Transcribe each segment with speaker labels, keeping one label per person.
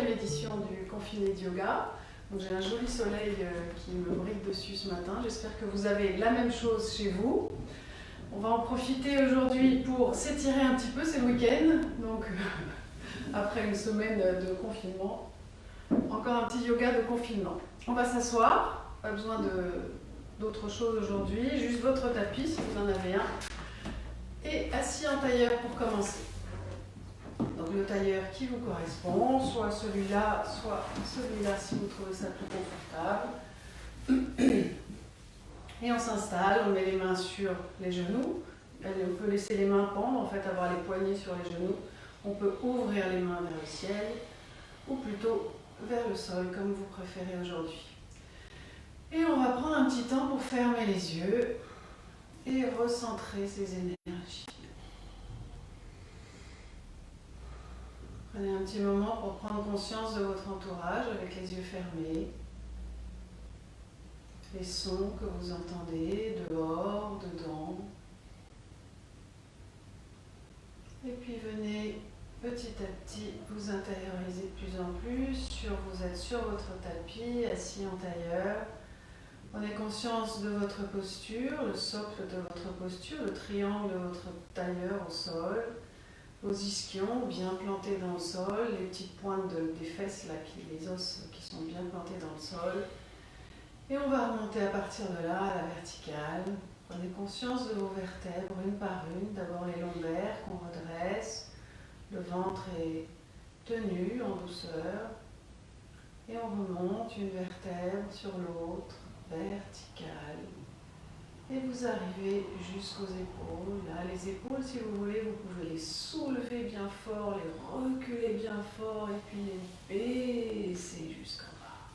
Speaker 1: 5e édition du Confiné de Yoga. J'ai un joli soleil qui me brille dessus ce matin. J'espère que vous avez la même chose chez vous. On va en profiter aujourd'hui pour s'étirer un petit peu, c'est le week-end. Donc, après une semaine de confinement, encore un petit yoga de confinement. On va s'asseoir, pas besoin d'autre chose aujourd'hui, juste votre tapis si vous en avez un. Et assis en tailleur pour commencer. Donc le tailleur qui vous correspond, soit celui-là si vous trouvez ça plus confortable. Et on s'installe, on met les mains sur les genoux. On peut laisser les mains pendre, en fait avoir les poignets sur les genoux. On peut ouvrir les mains vers le ciel, ou plutôt vers le sol, comme vous préférez aujourd'hui. Et on va prendre un petit temps pour fermer les yeux et recentrer ces énergies. Prenez un petit moment pour prendre conscience de votre entourage avec les yeux fermés. Les sons que vous entendez dehors, dedans. Et puis venez petit à petit vous intérioriser de plus en plus. Vous êtes sur votre tapis, assis en tailleur. Prenez conscience de votre posture, le socle de votre posture, le triangle de votre tailleur au sol. Vos ischions bien plantés dans le sol, les petites pointes des fesses, là, les os qui sont bien plantés dans le sol. Et on va remonter à partir de là à la verticale. Prenez conscience de vos vertèbres une par une. D'abord les lombaires qu'on redresse. Le ventre est tenu en douceur. Et on remonte une vertèbre sur l'autre, verticale. Et vous arrivez jusqu'aux épaules. Là, les épaules, si vous voulez, vous pouvez les soulever bien fort, les reculer bien fort et puis les baisser jusqu'en bas.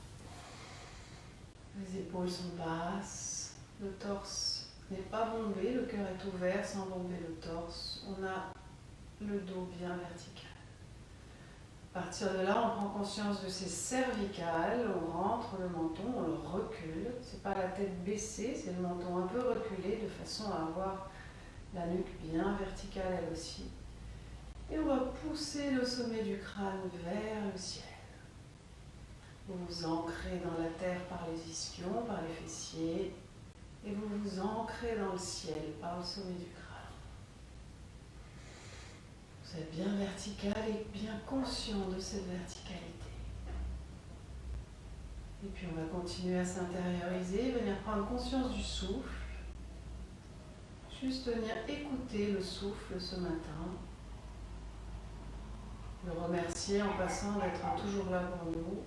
Speaker 1: Les épaules sont basses, le torse n'est pas bombé, le cœur est ouvert sans bomber le torse. On a le dos bien vertical. À partir de là, on prend conscience de ces cervicales, on rentre le menton, on le recule. C'est pas la tête baissée, c'est le menton un peu reculé de façon à avoir la nuque bien verticale elle aussi. Et on va pousser le sommet du crâne vers le ciel. Vous vous ancrez dans la terre par les ischions, par les fessiers, et vous vous ancrez dans le ciel par le sommet du crâne. Vous êtes bien vertical et bien conscient de cette verticalité. Et puis on va continuer à s'intérioriser, venir prendre conscience du souffle. Juste venir écouter le souffle ce matin. Le remercier en passant d'être toujours là pour nous.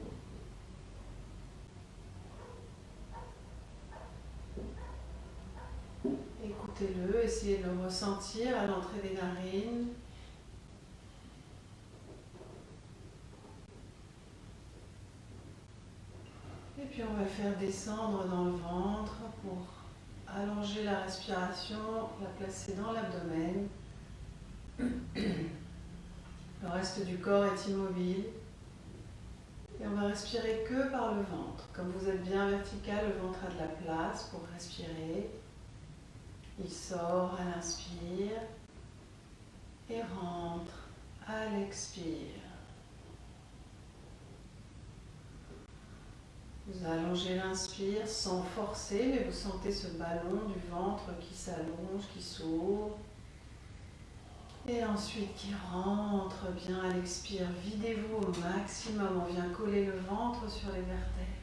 Speaker 1: Écoutez-le, essayez de le ressentir à l'entrée des narines. Et puis on va faire descendre dans le ventre pour allonger la respiration, la placer dans l'abdomen. Le reste du corps est immobile. Et on va respirer que par le ventre. Comme vous êtes bien vertical, le ventre a de la place pour respirer. Il sort à l'inspire et rentre à l'expire. Vous allongez l'inspire sans forcer, mais vous sentez ce ballon du ventre qui s'allonge, qui s'ouvre. Et ensuite qui rentre bien à l'expire. Videz-vous au maximum. On vient coller le ventre sur les vertèbres.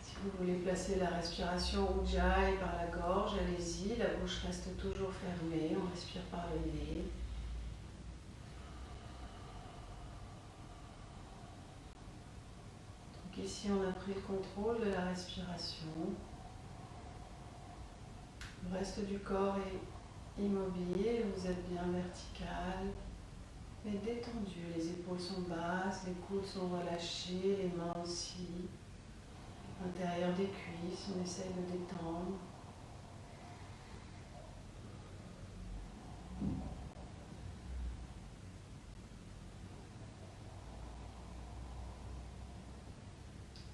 Speaker 1: Si vous voulez placer la respiration Ujjayi par la gorge, allez-y. La bouche reste toujours fermée. On respire par le nez. Ici, on a pris le contrôle de la respiration. Le reste du corps est immobile, vous êtes bien vertical, mais détendu. Les épaules sont basses, les coudes sont relâchés, les mains aussi. L'intérieur des cuisses, on essaye de détendre.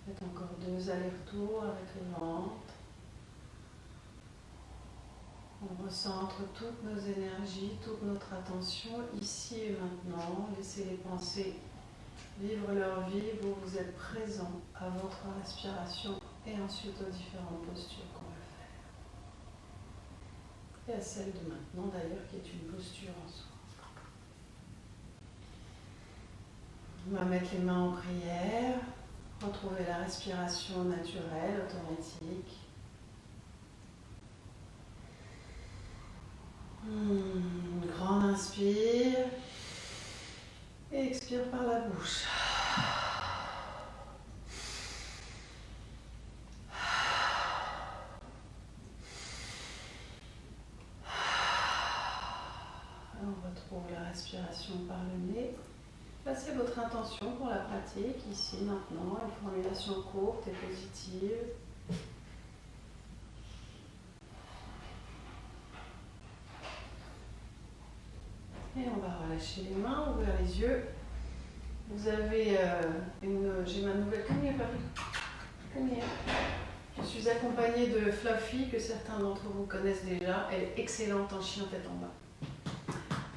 Speaker 1: Faites encore 2 allers-retours avec le ventre. On recentre toutes nos énergies, toute notre attention ici et maintenant. Laissez les pensées vivre leur vie. Vous êtes présent à votre respiration et ensuite aux différentes postures qu'on va faire. Et à celle de maintenant d'ailleurs qui est une posture en soi. On va mettre les mains en prière, retrouver la respiration naturelle, automatique. Grand inspire et expire par la bouche. On retrouve la respiration par le nez. Placez votre intention pour la pratique ici, maintenant, une formulation courte et positive. Et on va relâcher les mains, ouvrir les yeux. Vous avez j'ai ma nouvelle camille. Je suis accompagnée de Fluffy, que certains d'entre vous connaissent déjà. Elle est excellente en chien tête en bas.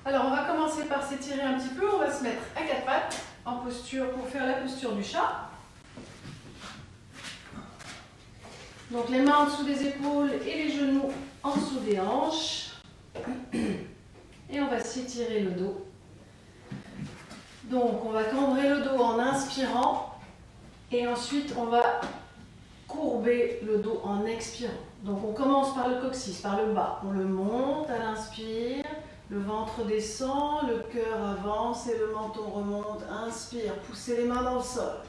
Speaker 1: Alors on va commencer par s'étirer un petit peu. On va se mettre à quatre pattes en posture pour faire la posture du chat. Donc les mains en dessous des épaules et les genoux en dessous des hanches. Et on va s'étirer le dos. Donc on va cambrer le dos en inspirant et ensuite on va courber le dos en expirant. Donc on commence par le coccyx, par le bas. On le monte à l'inspire, le ventre descend, le cœur avance et le menton remonte. Inspire, poussez les mains dans le sol.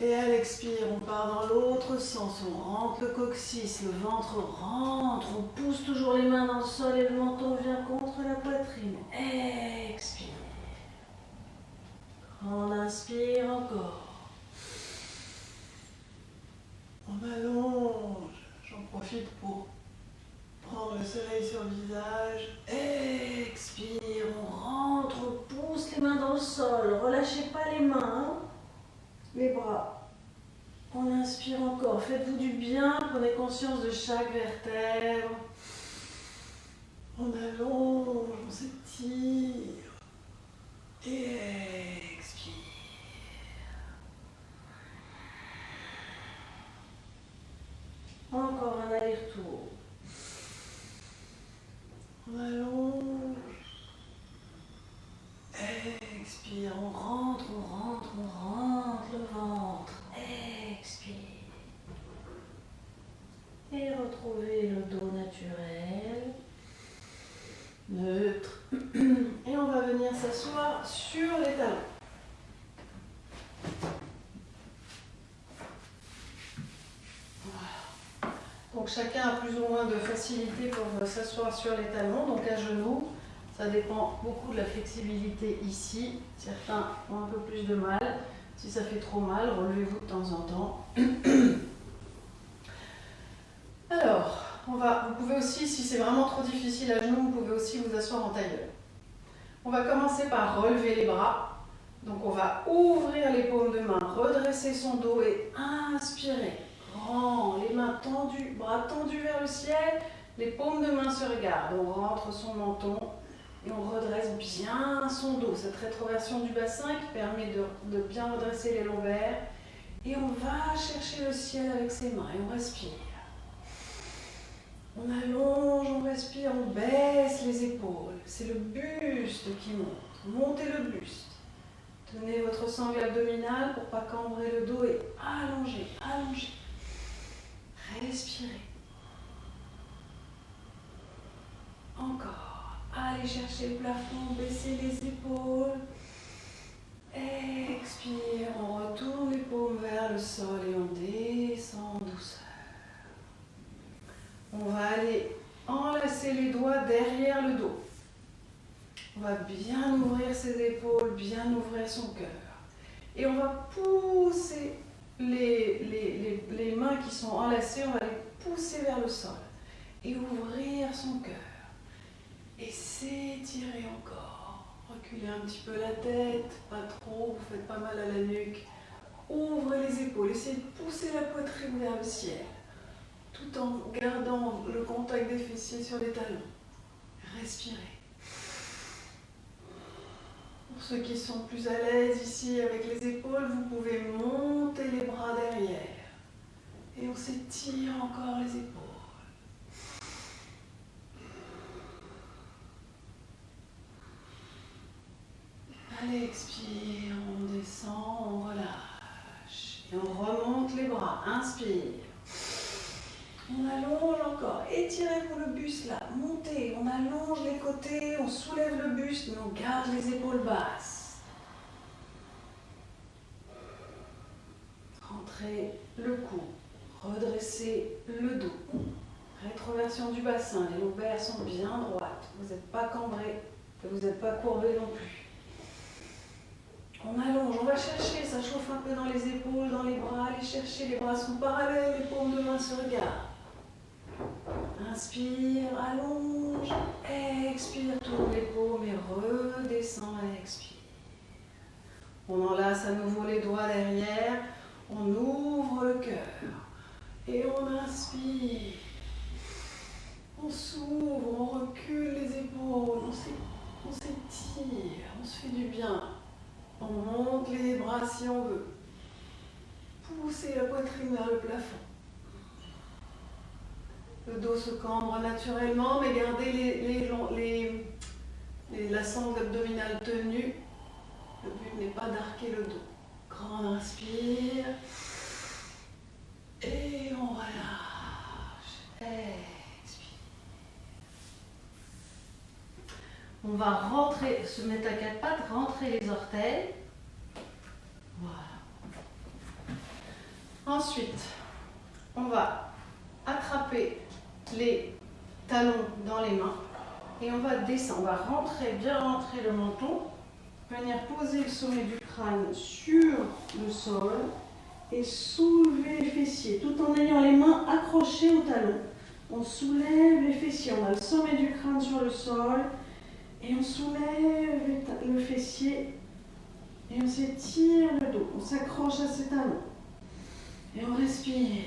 Speaker 1: Et à l'expire, on part dans l'autre sens, on rentre le coccyx, le ventre rentre, on pousse toujours les mains dans le sol et le menton vient contre la poitrine. Expire. On inspire encore. On allonge. J'en profite pour prendre le soleil sur le visage. Expire, on rentre, on pousse les mains dans le sol. Relâchez pas les mains. Les bras. On inspire encore. Faites-vous du bien. Prenez conscience de chaque vertèbre. On allonge, on s'étire. Et expire. Encore un aller-retour. On allonge. Expire, on rentre le ventre. Expire. Et retrouvez le dos naturel, neutre. Et on va venir s'asseoir sur les talons. Voilà. Donc chacun a plus ou moins de facilité pour s'asseoir sur les talons, donc à genoux. Ça dépend beaucoup de la flexibilité ici. Certains ont un peu plus de mal. Si ça fait trop mal, relevez-vous de temps en temps. Alors, vous pouvez aussi, si c'est vraiment trop difficile à genoux, vous pouvez aussi vous asseoir en tailleur. On va commencer par relever les bras. Donc on va ouvrir les paumes de main, redresser son dos et inspirer. Grand, les mains tendues, bras tendus vers le ciel, les paumes de main se regardent. On rentre son menton. Et on redresse bien son dos, cette rétroversion du bassin qui permet de bien redresser les lombaires. Et on va chercher le ciel avec ses mains et on respire. On allonge, on respire, on baisse les épaules. C'est le buste qui monte. Montez le buste. Tenez votre sangle abdominale pour ne pas cambrer le dos et allongez, allongez. Respirez. Encore. Allez chercher le plafond, baissez les épaules. Expire, on retourne les paumes vers le sol et on descend en douceur. On va aller enlacer les doigts derrière le dos. On va bien ouvrir ses épaules, bien ouvrir son cœur. Et on va pousser les mains qui sont enlacées, on va les pousser vers le sol. Et ouvrir son cœur. Et s'étirer encore. Reculez un petit peu la tête, pas trop, vous faites pas mal à la nuque. Ouvrez les épaules, essayez de pousser la poitrine vers le ciel. tout en gardant le contact des fessiers sur les talons. Respirez. Pour ceux qui sont plus à l'aise ici avec les épaules, vous pouvez monter les bras derrière. Et on s'étire encore les épaules. Allez, expire, on descend, on relâche. Et on remonte les bras. Inspire. On allonge encore. Étirez pour le buste là. Montez. On allonge les côtés. On soulève le buste, mais on garde les épaules basses. Rentrez le cou. Redressez le dos. Rétroversion du bassin. Les lombaires sont bien droites. Vous n'êtes pas cambré. Vous n'êtes pas courbé non plus. On allonge, on va chercher, ça chauffe un peu dans les épaules, dans les bras, allez chercher, les bras sont parallèles, les paumes de main se regardent. Inspire, allonge, expire, tourne les paumes et redescend, expire. On enlace à nouveau les doigts derrière, on ouvre le cœur et on inspire. On s'ouvre, on recule les épaules, on s'étire, on se fait du bien. On monte les bras si on veut. Poussez la poitrine vers le plafond. Le dos se cambre naturellement, mais gardez la sangle abdominale tenue. Le but n'est pas d'arquer le dos. Grand inspire. Et on relâche. Expire. On va rentrer, se mettre à quatre pattes, rentrer les orteils. Voilà. Ensuite, on va attraper les talons dans les mains et on va descendre. On va rentrer, bien rentrer le menton, venir poser le sommet du crâne sur le sol et soulever les fessiers tout en ayant les mains accrochées aux talons. On soulève les fessiers, on a le sommet du crâne sur le sol. Et on soulève le fessier et on s'étire le dos. On s'accroche à ses talons. Et on respire.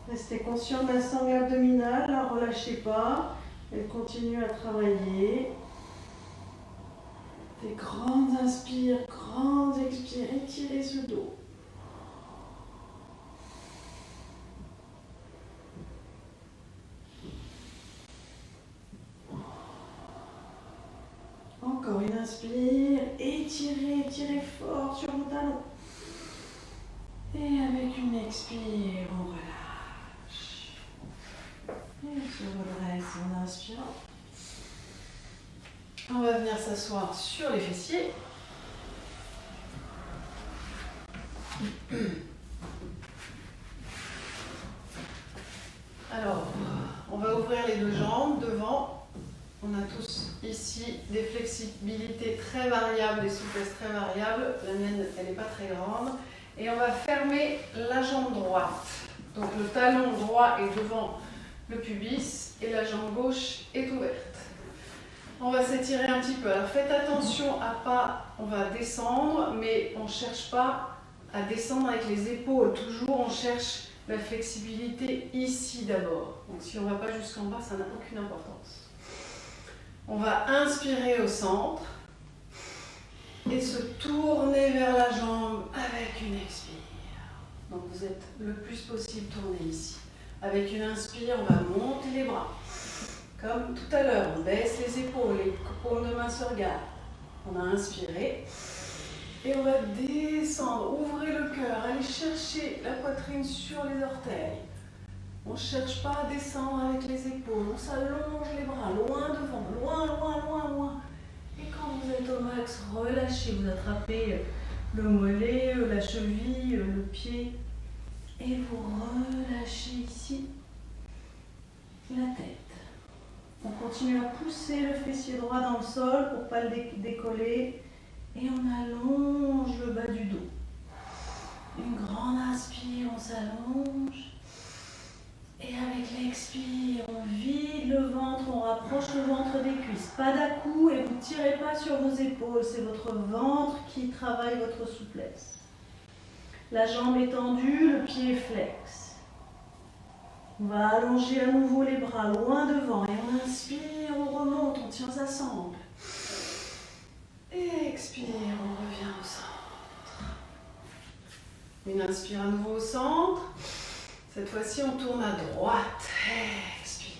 Speaker 1: Restez conscient de la sangle abdominale, ne la relâchez pas. Elle continue à travailler. Des grandes inspires, grandes expires. Étirez ce dos. Encore une inspire, étirez, étirez fort sur vos talons. Et avec une expire, on relâche. Et on se redresse en inspirant. On va venir s'asseoir sur les fessiers. Alors, on va ouvrir les deux jambes devant. On a tous ici des flexibilités très variables, des souplesses très variables. La mienne, elle n'est pas très grande. Et on va fermer la jambe droite. Donc le talon droit est devant le pubis et la jambe gauche est ouverte. On va s'étirer un petit peu. Alors faites attention à pas, on va descendre, mais on ne cherche pas à descendre avec les épaules. Toujours on cherche la flexibilité ici d'abord. Donc si on ne va pas jusqu'en bas, ça n'a aucune importance. On va inspirer au centre et se tourner vers la jambe avec une expire. Donc vous êtes le plus possible tourné ici. Avec une inspire, on va monter les bras. Comme tout à l'heure, on baisse les épaules, les paumes de main se regardent. On a inspiré et on va descendre, ouvrez le cœur, allez chercher la poitrine sur les orteils. On ne cherche pas à descendre avec les épaules, on s'allonge les bras, loin devant, loin, loin, loin, loin. Et quand vous êtes au max, relâchez, vous attrapez le mollet, la cheville, le pied. Et vous relâchez ici la tête. On continue à pousser le fessier droit dans le sol pour ne pas le décoller. Et on allonge le bas du dos. Une grande inspire, on s'allonge. Et avec l'expire, on vide le ventre, on rapproche le ventre des cuisses. Pas d'à-coups et vous ne tirez pas sur vos épaules. C'est votre ventre qui travaille votre souplesse.
Speaker 2: La jambe est tendue, le pied est flex. On va allonger à nouveau les bras loin devant et on inspire, on remonte, on tient sa sangle. Et expire, on revient au centre. Une inspire à nouveau au centre. Cette fois-ci, on tourne à droite. Expire.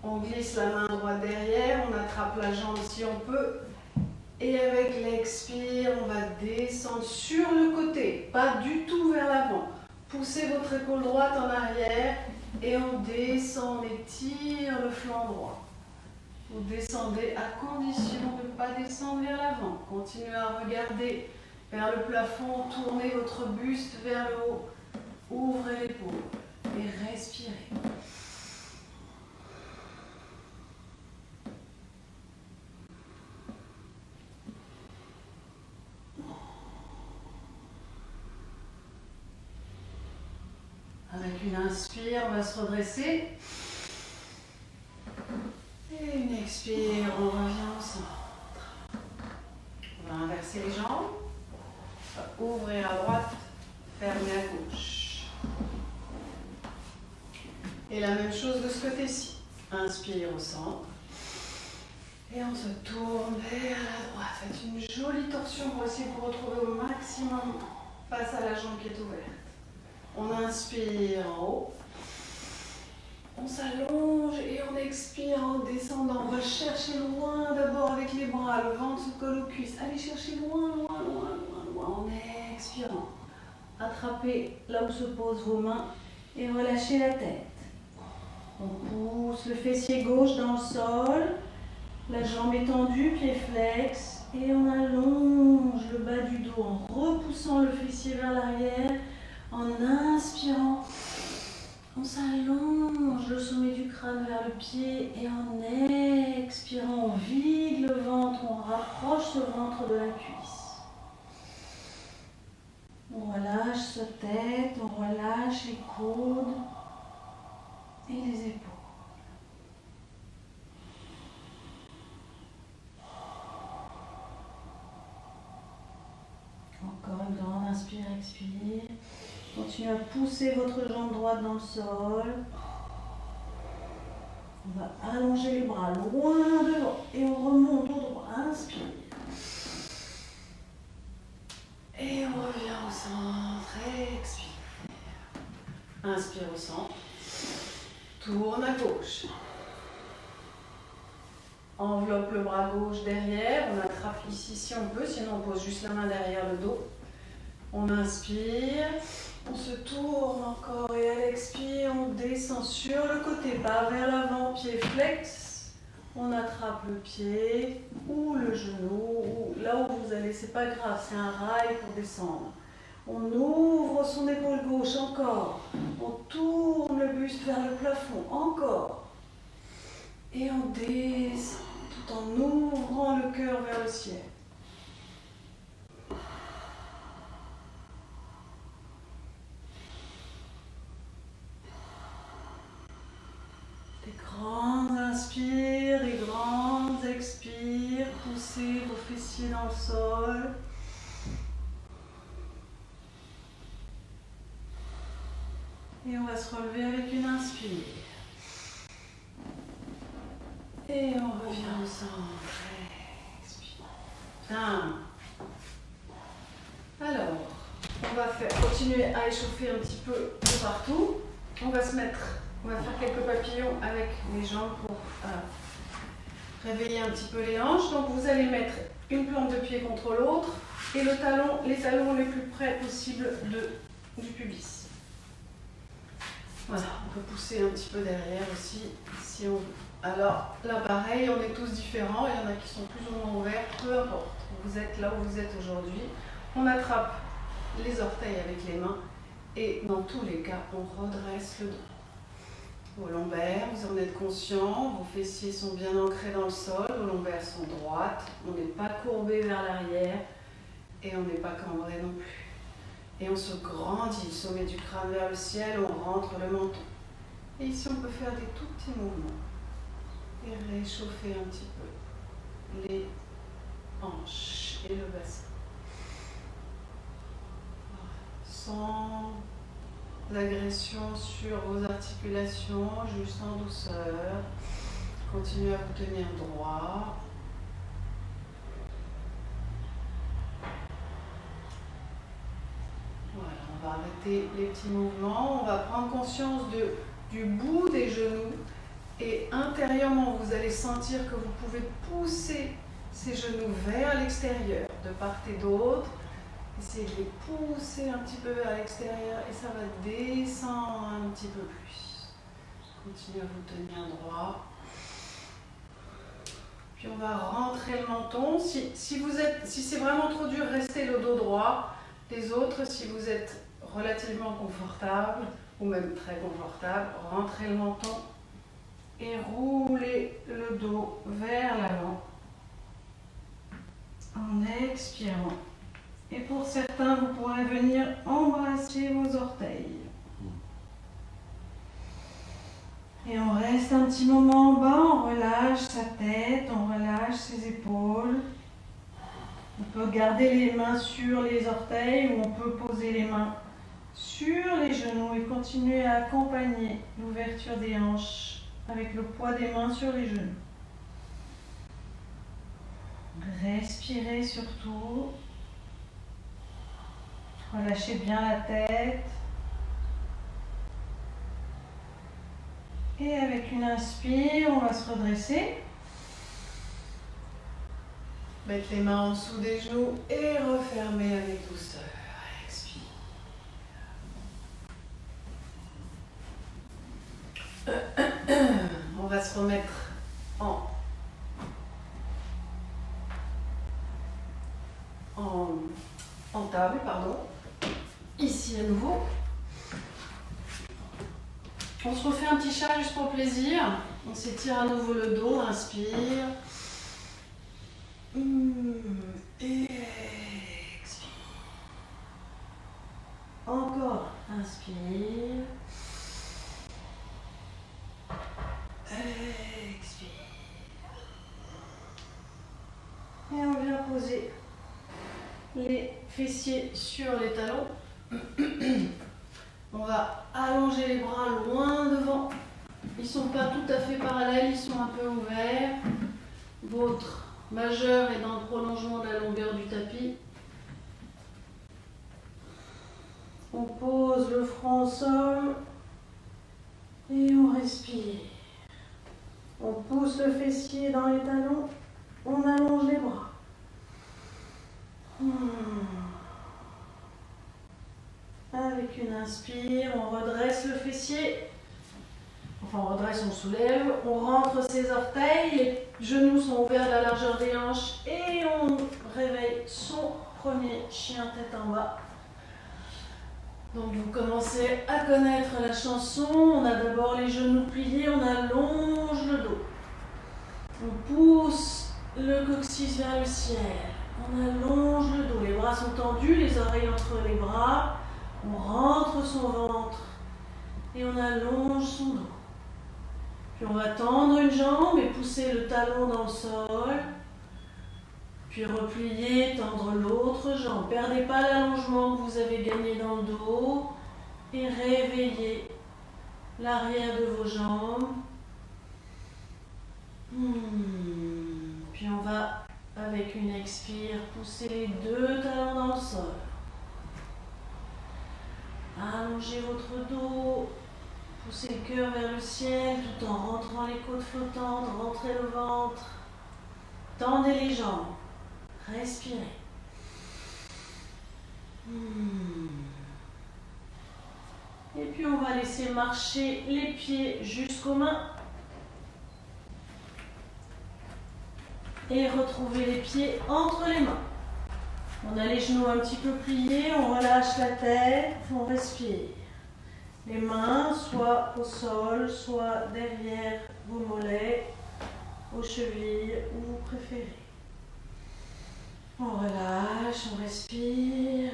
Speaker 2: On glisse la main droite derrière, on attrape la jambe si on peut. Et avec l'expire, on va descendre sur le côté, pas du tout vers l'avant. Poussez votre épaule droite en arrière et on descend, on étire le flanc droit. Vous descendez à condition de ne pas descendre vers l'avant. Continuez à regarder vers le plafond, tournez votre buste vers le haut. Ouvrez l'épaule et respirez. Avec une inspire, on va se redresser. Et une expire, on revient au centre. On va inverser les jambes. On va ouvrir à droite, fermer à gauche. Et la même chose de ce côté-ci. Inspire au centre. Et on se tourne vers la droite. Faites une jolie torsion pour essayer de vous retrouver au maximum face à la jambe qui est ouverte. On inspire en haut. On s'allonge et on expire en descendant. On va chercher loin d'abord avec les bras. Le ventre se colle aux cuisses. Allez chercher loin, loin, loin, loin, loin. En expirant. Attrapez là où se posent vos mains et relâchez la tête. On pousse le fessier gauche dans le sol. La jambe est tendue, pied flex. Et on allonge le bas du dos en repoussant le fessier vers l'arrière. En inspirant, on s'allonge le sommet du crâne vers le pied et en expirant, on vide le ventre, on rapproche ce ventre de la cuisse. On relâche sa tête, on relâche les coudes et les épaules. Encore une grande inspire, expire. Continuez à pousser votre jambe droite dans le sol. On va allonger les bras loin devant et on remonte au droit. Inspire. Et on revient au centre. Expire. Inspire au centre. Tourne à gauche. Enveloppe le bras gauche derrière. On attrape ici si on peut, sinon on pose juste la main derrière le dos. On inspire. On se tourne encore et à l'expire, on descend sur le côté, pas vers l'avant, pied flex. On attrape le pied ou le genou, ou là où vous allez, c'est pas grave, c'est un rail pour descendre. On ouvre son épaule gauche encore. On tourne le buste vers le plafond, encore. Et on descend tout en ouvrant le cœur vers le ciel. Grandes inspires et grandes expires. Poussez vos fessiers dans le sol. Et on va se relever avec une inspire. Et on revient au centre. Expire. Bien. Alors, on va continuer à échauffer un petit peu de partout. On va faire quelques papillons avec les jambes pour réveiller un petit peu les hanches. Donc vous allez mettre une plante de pied contre l'autre et les talons les plus près possible du pubis. Voilà, on peut pousser un petit peu derrière aussi si on veut. Alors là pareil, on est tous différents, il y en a qui sont plus ou moins ouverts, peu importe. Vous êtes là où vous êtes aujourd'hui. On attrape les orteils avec les mains et dans tous les cas, on redresse le dos. Vos lombaires, vous en êtes conscient, vos fessiers sont bien ancrés dans le sol, vos lombaires sont droites, on n'est pas courbé vers l'arrière et on n'est pas cambré non plus. Et on se grandit, le sommet du crâne vers le ciel, on rentre le menton. Et ici on peut faire des tout petits mouvements et réchauffer un petit peu les hanches et le bassin. Voilà.
Speaker 1: sans agression sur vos articulations, juste en douceur. Continuez à vous tenir droit. Voilà, on va arrêter les petits mouvements. On va prendre conscience du bout des genoux. Et intérieurement, vous allez sentir que vous pouvez pousser ces genoux vers l'extérieur, de part et d'autre. Essayez de les pousser un petit peu vers l'extérieur et ça va descendre un petit peu plus. Continuez à vous tenir droit. Puis on va rentrer le menton. Si c'est vraiment trop dur, restez le dos droit. Les autres, si vous êtes relativement confortable ou même très confortable, rentrez le menton et roulez le dos vers l'avant en expirant. Et pour certains, vous pourrez venir embrasser vos orteils. Et on reste un petit moment en bas, on relâche sa tête, on relâche ses épaules. On peut garder les mains sur les orteils ou on peut poser les mains sur les genoux et continuer à accompagner l'ouverture des hanches avec le poids des mains sur les genoux. Respirez surtout. Relâchez bien la tête. Et avec une inspire, on va se redresser. Mettre les mains en dessous des genoux et refermer avec douceur. Expire. On va se remettre en table, pardon. Ici à nouveau. On se refait un petit chat juste pour plaisir. On s'étire à nouveau le dos, inspire. Et expire. Encore, inspire. Expire. Et on vient poser les fessiers sur les talons. On va allonger les bras loin devant. Ils ne sont pas tout à fait parallèles, ils sont un peu ouverts. Votre majeur est dans le prolongement de la longueur du tapis. On pose le front au sol et on respire. On pousse le fessier dans les talons, on allonge les bras. Avec une inspire, on redresse le fessier. Enfin, on redresse, on soulève, on rentre ses orteils, les genoux sont ouverts à la largeur des hanches et on réveille son premier chien tête en bas. Donc vous commencez à connaître la chanson, on a d'abord les genoux pliés, on allonge le dos. On pousse le coccyx vers le ciel, on allonge le dos, les bras sont tendus, les oreilles entre les bras, on rentre son ventre et on allonge son dos. Puis on va tendre une jambe et pousser le talon dans le sol. Puis replier, tendre l'autre jambe. Perdez pas l'allongement que vous avez gagné dans le dos. Et réveillez l'arrière de vos jambes. Puis on va, avec une expire, pousser les deux talons dans le sol. Allongez votre dos. Poussez le cœur vers le ciel tout en rentrant les côtes flottantes. Rentrez le ventre. Tendez les jambes. Respirez. Et puis on va laisser marcher les pieds jusqu'aux mains. Et retrouver les pieds entre les mains. On a les genoux un petit peu pliés, on relâche la tête, on respire. Les mains soit au sol, soit derrière vos mollets, aux chevilles, où vous préférez. On relâche, on respire.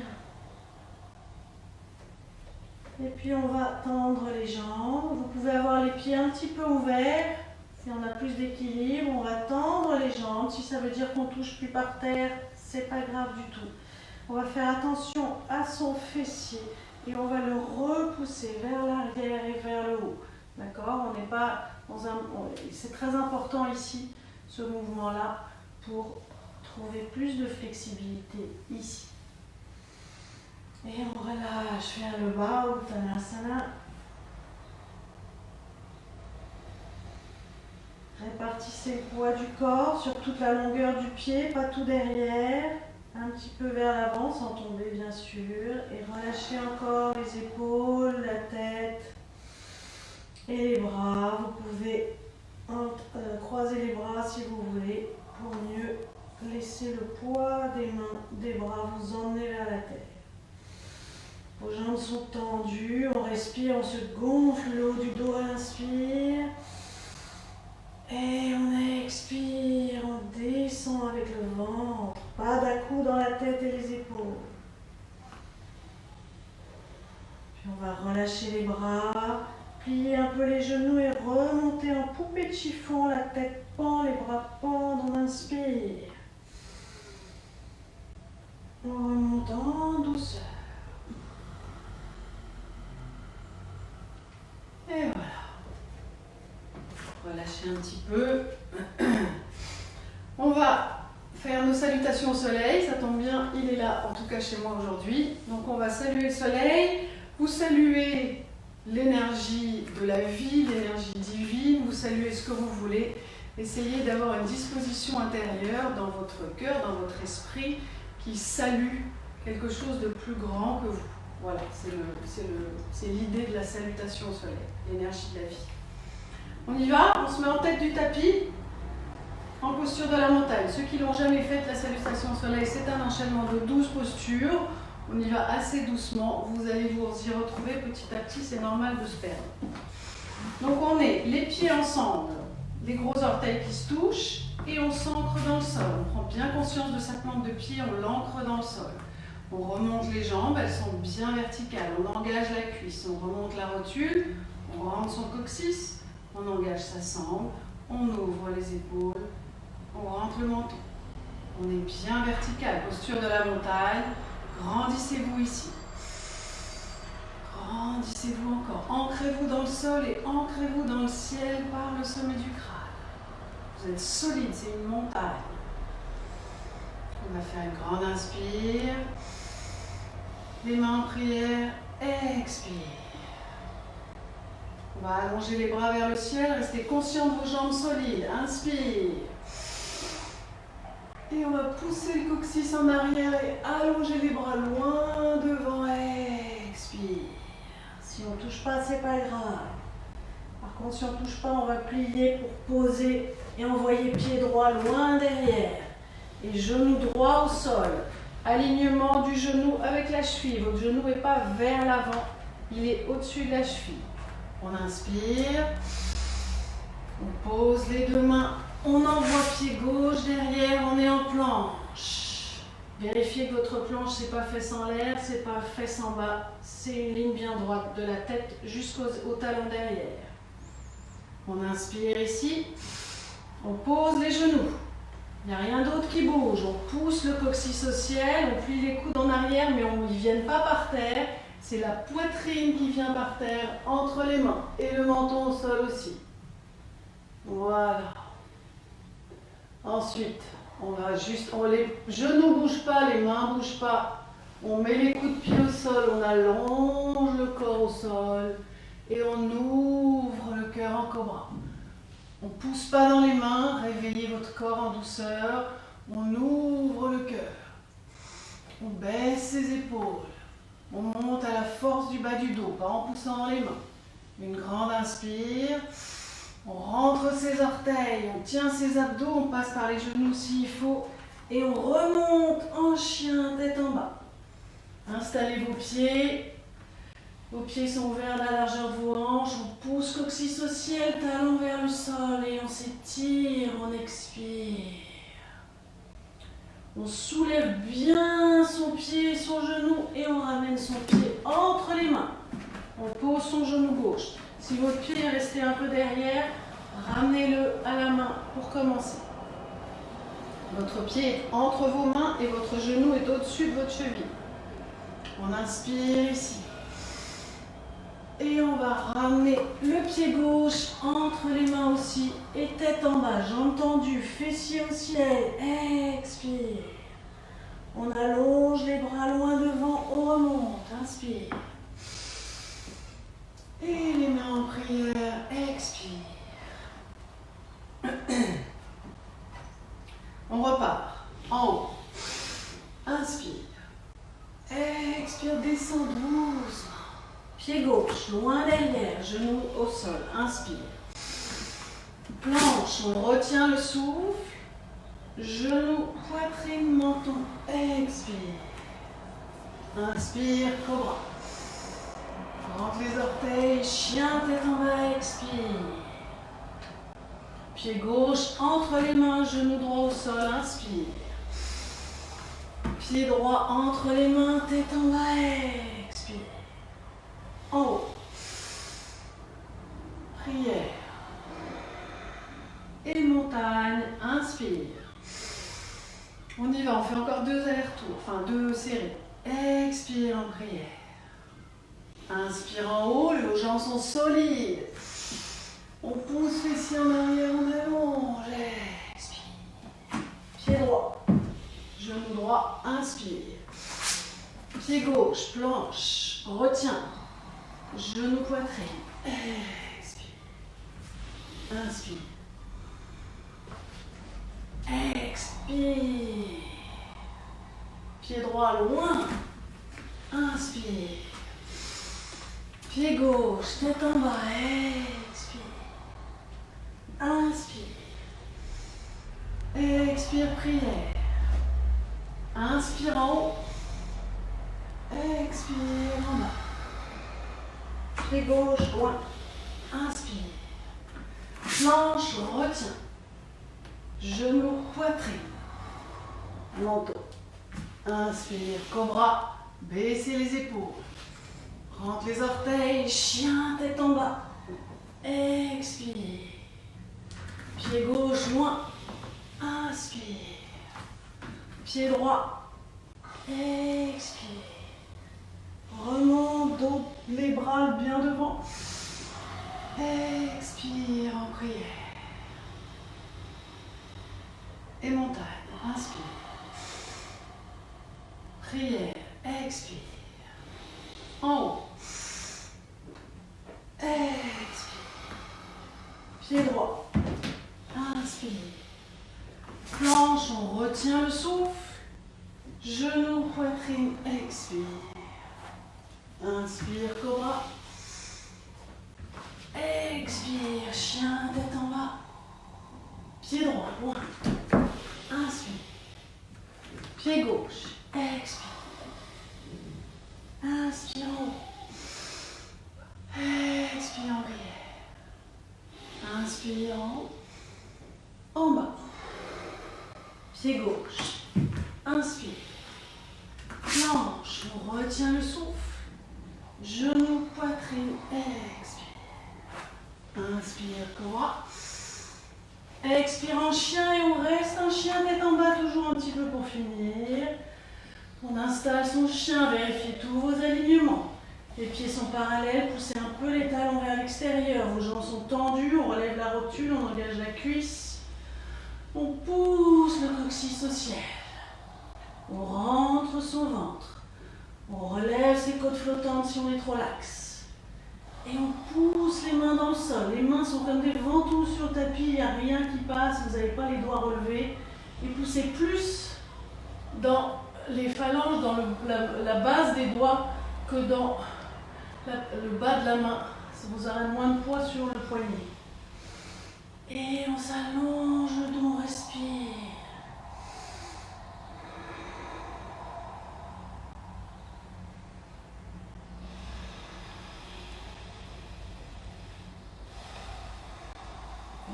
Speaker 1: Et puis on va tendre les jambes. Vous pouvez avoir les pieds un petit peu ouverts. Si on a plus d'équilibre, on va tendre les jambes. Si ça veut dire qu'on ne touche plus par terre, c'est pas grave du tout.
Speaker 2: On va faire attention à son fessier et on va le repousser vers l'arrière et vers le haut. D'accord? On n'est pas dans un... C'est très important ici, ce mouvement-là, pour trouver plus de flexibilité ici. Et on relâche vers le bas, Uttanasana. Répartissez le poids du corps sur toute la longueur du pied, pas tout derrière. Un petit peu vers l'avant, sans tomber bien sûr. Et relâchez encore les épaules, la tête et les bras. Vous pouvez croiser les bras si vous voulez pour mieux laisser le poids des mains, des bras vous emmener vers la terre. Vos jambes sont tendues, on respire, on se gonfle le haut du dos à l'inspire. Et on expire, on descend avec le ventre, pas d'à-coups dans la tête et les épaules. Puis on va relâcher les bras, plier un peu les genoux et remonter en poupée de chiffon, la tête pend, les bras pendent, on inspire. On remonte en douceur. Et voilà. Relâchez un petit peu. On va faire nos salutations au soleil. Ça tombe bien, il est là, en tout cas chez moi aujourd'hui. Donc on va saluer le soleil. Vous saluez l'énergie de la vie, l'énergie divine. Vous saluez ce que vous voulez. Essayez d'avoir une disposition intérieure dans votre cœur, dans votre esprit, qui salue quelque chose de plus grand que vous. Voilà, c'est l'idée de la salutation au soleil, l'énergie de la vie. On y va, on se met en tête du tapis, en posture de la montagne. Ceux qui l'ont jamais fait, la salutation au soleil, c'est un enchaînement de 12 postures. On y va assez doucement, vous allez vous y retrouver petit à petit, c'est normal de se perdre. Donc on est les pieds ensemble, les gros orteils qui se touchent, et on s'ancre dans le sol. On prend bien conscience de sa plante de pied, on l'ancre dans le sol. On remonte les jambes, elles sont bien verticales, on engage la cuisse, on remonte la rotule, on rentre son coccyx, on engage sa sangle, on ouvre les épaules, on rentre le menton. On est bien vertical, posture de la montagne, grandissez-vous ici. Grandissez-vous encore, ancrez-vous dans le sol et ancrez-vous dans le ciel par le sommet du crâne. Vous êtes solide, c'est une montagne. On va faire une grande inspire. Les mains en prière, expire. On va allonger les bras vers le ciel, restez conscient de vos jambes solides. Inspire. Et on va pousser le coccyx en arrière et allonger les bras loin devant. Expire. Si on ne touche pas, c'est pas grave. Par contre, si on ne touche pas, on va plier pour poser et envoyer pied droit loin derrière. Et genou droit au sol. Alignement du genou avec la cheville. Votre genou n'est pas vers l'avant, il est au-dessus de la cheville. On inspire. On pose les deux mains. On envoie pied gauche derrière, on est en planche. Vérifiez que votre planche, c'est pas fesse en l'air, c'est pas fesse en bas. C'est une ligne bien droite de la tête jusqu'au talon derrière. On inspire ici. On pose les genoux. Il n'y a rien d'autre qui bouge. On pousse le coccyx au ciel, on plie les coudes en arrière, mais on ne vient pas par terre. C'est la poitrine qui vient par terre entre les mains et le menton au sol aussi. Voilà. Ensuite, on va juste, les genoux ne bougent pas, les mains ne bougent pas. On met les coups de pied au sol, on allonge le corps au sol et on ouvre le cœur en cobra. On ne pousse pas dans les mains, réveillez votre corps en douceur. On ouvre le cœur. On baisse ses épaules. On monte à la force du bas du dos, pas en poussant dans les mains. Une grande inspire. On rentre ses orteils, on tient ses abdos, on passe par les genoux s'il faut. Et on remonte en chien, tête en bas. Installez vos pieds. Vos pieds sont ouverts à la largeur de vos hanches. On pousse coccyx au ciel, talon vers le sol et on s'étire, on expire. On soulève bien son pied, son genou et on ramène son pied entre les mains. On pose son genou gauche. Si votre pied est resté un peu derrière, ramenez-le à la main pour commencer. Votre pied est entre vos mains et votre genou est au-dessus. au-dessus de votre cheville. On inspire ici. Et on va ramener le pied gauche entre les mains aussi. Et tête en bas, jambes tendues, fessiers au ciel. Expire. On allonge les bras loin devant, on remonte. Inspire. Et les mains en prière. Expire. On repart. En haut. Inspire. Expire, descend doucement. Pied gauche, loin derrière, genou au sol. Inspire. Planche, on retient le souffle. Genou, poitrine, menton. Expire. Inspire, cobra. Rentre les orteils, chien, tête en bas, expire. Pied gauche entre les mains, genou droit au sol, inspire. Pied droit entre les mains, tête en bas, expire. En haut. Prière. Et montagne, inspire. On y va, on fait encore 2 allers-retours, enfin 2 séries. Expire en prière. Inspire en haut, les jambes sont solides. On pousse fessiers en arrière, on allonge. Expire. Pied droit. Genou droit, inspire. Pied gauche, planche, retiens. Genou, poitrine. Expire. Inspire. Expire. Pied droit loin. Inspire. Pied gauche, tête en bas. Expire. Inspire. Expire, prière. Inspire en haut. Expire en bas. Pied gauche, loin. Inspire. Planche, retiens. Genou, poitrine. Menton. Inspire, cobra. Baissez les épaules. Rentre les orteils, chien, tête en bas. Expire. Pied gauche, loin. Inspire. Pied droit. Expire. Remonte les bras bien devant. Expire en prière. Et montagne. Inspire. Prière. Expire. En haut. Expire. Pied droit. Inspire. Planche, on retient le souffle. Genou, poitrine, expire. Inspire, cobra. Expire, chien, tête en bas. Pied droit, loin. Inspire. Pied gauche, expire. Inspire en haut. Expire en prière. Inspire en haut. En bas. Pied gauche. Inspire. Planche, on retient le souffle. Genou, poitrine, expire. Inspire, cobra. Expire en chien et on reste un chien tête en bas, toujours un petit peu pour finir. On installe son chien, vérifiez tous vos alignements. Les pieds sont parallèles, poussez un peu les talons vers l'extérieur. Vos jambes sont tendues, on relève la rotule, on engage la cuisse. On pousse le coccyx au ciel. On rentre son ventre. On relève ses côtes flottantes si on est trop laxe. Et on pousse les mains dans le sol. Les mains sont comme des ventouses sur le tapis, il n'y a rien qui passe, vous n'avez pas les doigts relevés. Et poussez plus dans les phalanges, dans la base des doigts que dans le bas de la main. Ça vous aura moins de poids sur le poignet. Et on s'allonge le dos, on respire.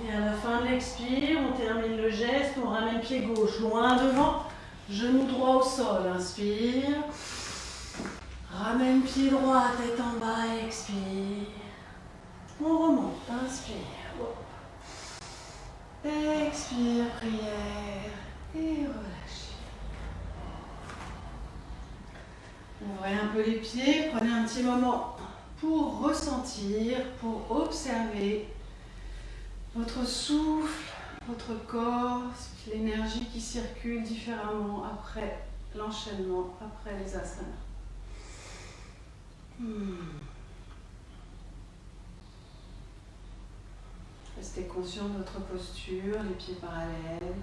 Speaker 2: Et à la fin de l'expire, on termine le geste, on ramène pied gauche loin devant, genou droit au sol, inspire. Ramène pied droit, tête en bas, expire. On remonte, inspire. Expire, prière et relâchez.
Speaker 1: Ouvrez un peu les pieds, prenez un petit moment pour ressentir, pour observer votre souffle, votre corps, l'énergie qui circule différemment après l'enchaînement, après les asanas. Restez conscient de votre posture, les pieds parallèles.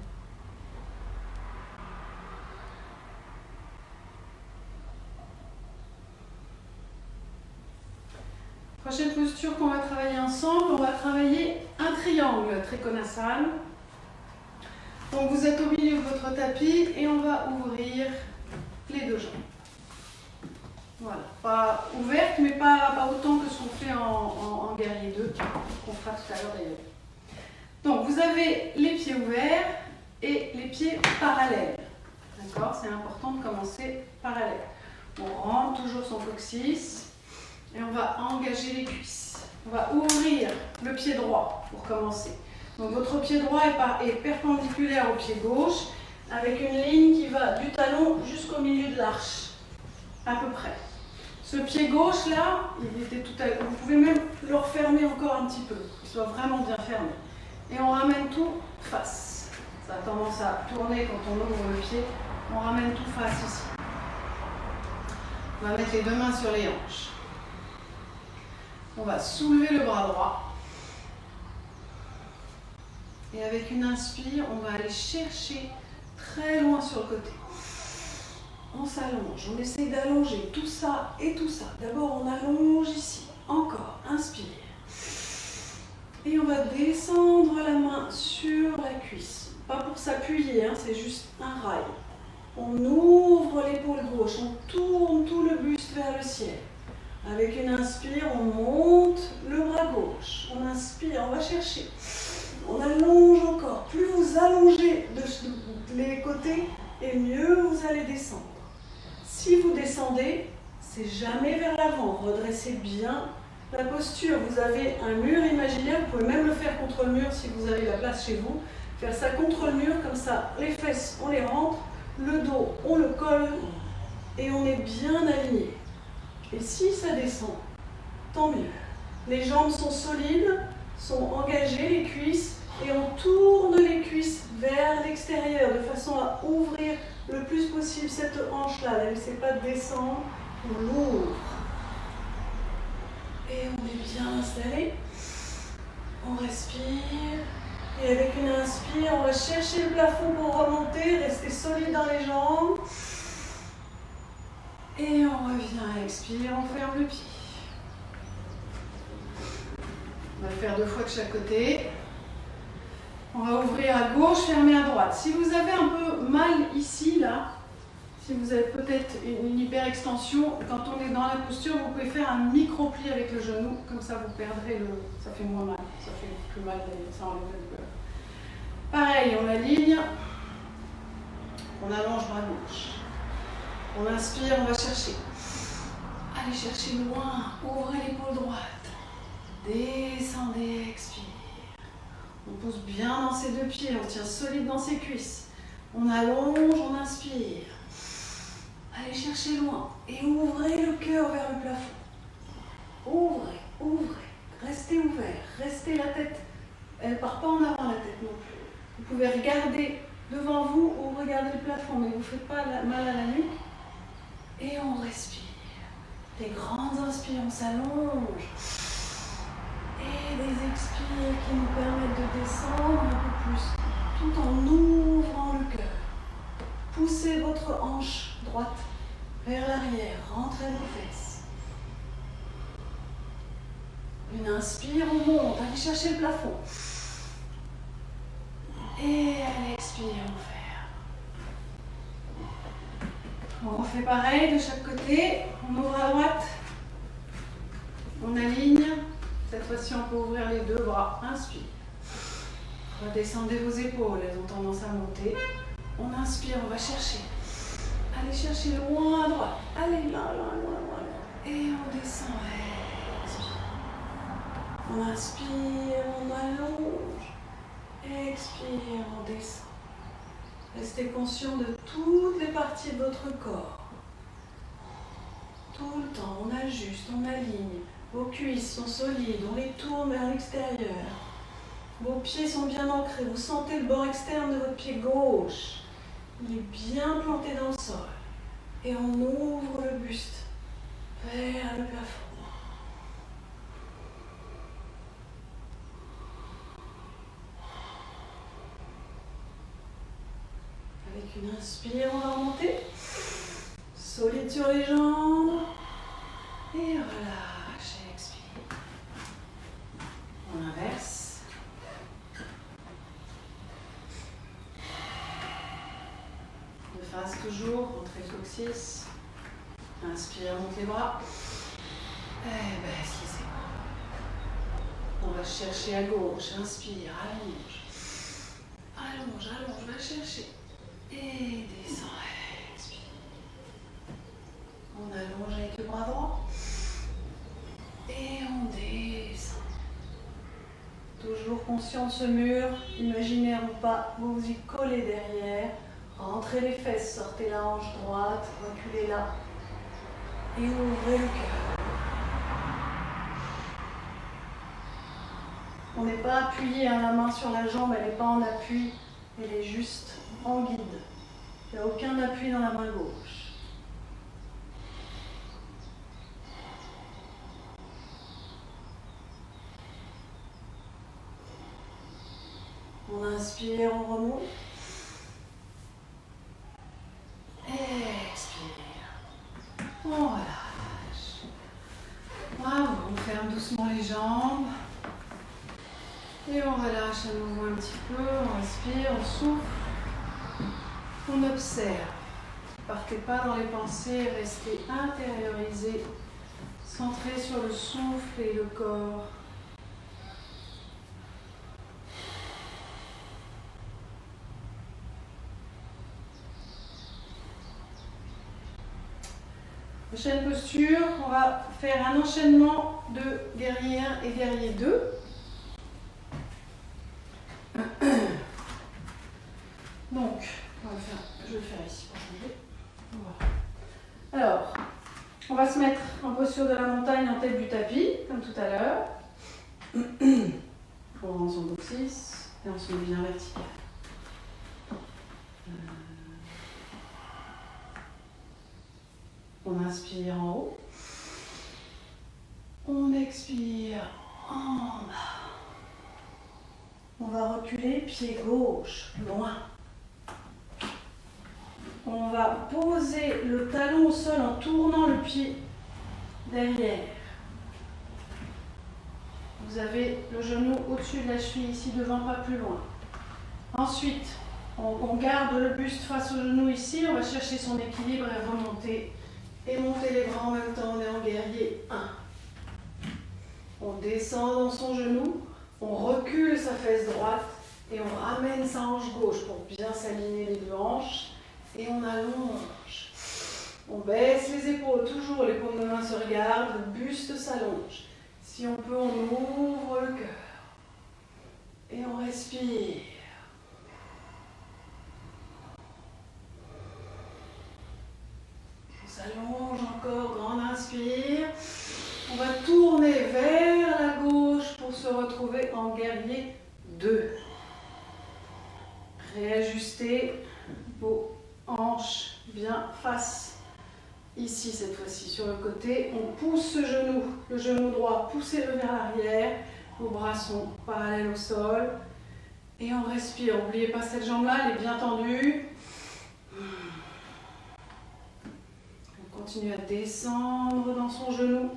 Speaker 1: Prochaine posture qu'on va travailler ensemble, on va travailler un triangle Trikonasana. Donc vous êtes au milieu de votre tapis et on va ouvrir les deux jambes. Voilà, pas ouverte mais pas autant que ce qu'on fait en guerrier 2, qu'on fera tout à l'heure d'ailleurs. Donc vous avez les pieds ouverts et les pieds parallèles. D'accord, c'est important de commencer parallèle. On rentre toujours son coccyx. Et on va engager les cuisses. On va ouvrir le pied droit pour commencer. Donc votre pied droit est perpendiculaire au pied gauche avec une ligne qui va du talon jusqu'au milieu de l'arche, à peu près. Ce pied gauche là, il était tout à l'heure. Vous pouvez même le refermer encore un petit peu, qu'il soit vraiment bien fermé. Et on ramène tout face. Ça a tendance à tourner quand on ouvre le pied. On ramène tout face ici. On va mettre les deux mains sur les hanches. On va soulever le bras droit. Et avec une inspire, on va aller chercher très loin sur le côté. On s'allonge, on essaye d'allonger tout ça et tout ça. D'abord, on allonge ici. Encore, inspire. Et on va descendre la main sur la cuisse. Pas pour s'appuyer, hein, c'est juste un rail. On ouvre l'épaule gauche, on tourne tout le buste vers le ciel. Avec une inspire, on monte le bras gauche. On inspire, on va chercher. On allonge encore. Plus vous allongez les côtés, et mieux vous allez descendre. Si vous descendez, c'est jamais vers l'avant. Redressez bien la posture. Vous avez un mur imaginaire. Vous pouvez même le faire contre le mur si vous avez la place chez vous. Faire ça contre le mur, comme ça, les fesses, on les rentre. Le dos, on le colle. Et on est bien aligné. Et si ça descend, tant mieux. Les jambes sont solides, sont engagées, les cuisses, et on tourne les cuisses vers l'extérieur de façon à ouvrir le plus possible cette hanche-là. Ne laissez pas descendre, on l'ouvre. Et on est bien installé. On respire. Et avec une inspire, on va chercher le plafond pour remonter, rester solide dans les jambes. Et on revient, expire, on ferme le pied. On va le faire 2 fois de chaque côté. On va ouvrir à gauche, fermer à droite. Si vous avez un peu mal ici, là, si vous avez peut-être une hyperextension, quand on est dans la posture, vous pouvez faire un micro-pli avec le genou, comme ça vous perdrez le... Ça fait moins mal, ça fait plus mal, ça enlève la douleur. Pareil, on aligne, on allonge bras gauche. On inspire, on va chercher. Allez chercher loin, ouvrez l'épaule droite. Descendez, expire. On pousse bien dans ses 2 pieds, on tient solide dans ses cuisses. On allonge, on inspire. Allez chercher loin et ouvrez le cœur vers le plafond. Ouvrez, ouvrez. Restez ouvert, restez la tête. Elle ne part pas en avant la tête non plus. Vous pouvez regarder devant vous ou regarder le plafond, mais vous ne faites pas mal à la nuque. Et on respire. Des grandes inspires, on s'allonge. Et des expires qui nous permettent de descendre un peu plus, tout en ouvrant le cœur. Poussez votre hanche droite vers l'arrière, rentrez vos fesses. Une inspire, on monte, allez chercher le plafond. Et à l'expire, on ferme. On refait pareil de chaque côté, on ouvre à droite, on aligne, cette fois-ci on peut ouvrir les 2 bras, inspire. Redescendez vos épaules, elles ont tendance à monter. On inspire, on va chercher. Allez chercher loin à droite, allez là, loin. Et on descend, expire. On inspire, on allonge, expire, on descend. Restez conscient de toutes les parties de votre corps.
Speaker 2: Tout le temps, on ajuste, on aligne. Vos cuisses sont solides, on les tourne vers l'extérieur. Vos pieds sont bien ancrés. Vous sentez le bord externe de votre pied gauche. Il est bien planté dans le sol. Et on ouvre le buste vers le plafond. Avec une inspire, on va remonter. Solide sur les jambes. Et relâche et expire. On inverse. De face toujours, rentrez le coccyx. Inspire, monte les bras. Et baisse les épaules. On va chercher à gauche. Inspire, allonge. Allonge, allonge, va chercher. Et descend. Expire. On allonge avec le bras droit. Et on descend. Toujours conscient de ce mur, imaginaire ou pas, vous vous y collez derrière. Rentrez les fesses, sortez la hanche droite, reculez là. Et ouvrez le cœur. On n'est pas appuyé, hein, la main sur la jambe, elle n'est pas en appui, elle est juste en guide. Il n'y a aucun appui dans la main gauche. On inspire, on remonte. Expire. On relâche. Bravo, on ferme doucement les jambes. Et on relâche à nouveau un petit peu. On respire, on souffle. On observe. Partez pas dans les pensées, restez intériorisé, centré sur le souffle et le corps. Prochaine posture, on va faire un enchaînement de guerrier 1 et guerrier 2. Donc, je vais le faire ici pour changer. Voilà. Alors, on va se mettre en posture de la montagne en tête du tapis, comme tout à l'heure. On rend son coccyx et on se met bien vertical. On inspire en haut. On expire en bas. On va reculer, pied gauche, loin. On va poser le talon au sol en tournant le pied derrière. Vous avez le genou au-dessus de la cheville, ici devant, pas plus loin. Ensuite, on garde le buste face au genou ici. On va chercher son équilibre et remonter. Et monter les bras en même temps, on est en guerrier 1. On descend dans son genou, on recule sa fesse droite et on ramène sa hanche gauche pour bien s'aligner les deux hanches. Et on allonge. On baisse les épaules, toujours les paumes de main se regardent, le buste s'allonge. Si on peut, on ouvre le cœur. Et on respire. On s'allonge encore, grande inspire. On va tourner vers la gauche pour se retrouver en guerrier 2. Réajustez vos hanches bien face. Ici, cette fois-ci, sur le côté. On pousse ce genou, le genou droit, poussez-le vers l'arrière. Vos bras sont parallèles au sol. Et on respire. N'oubliez pas cette jambe-là, elle est bien tendue. On continue à descendre dans son genou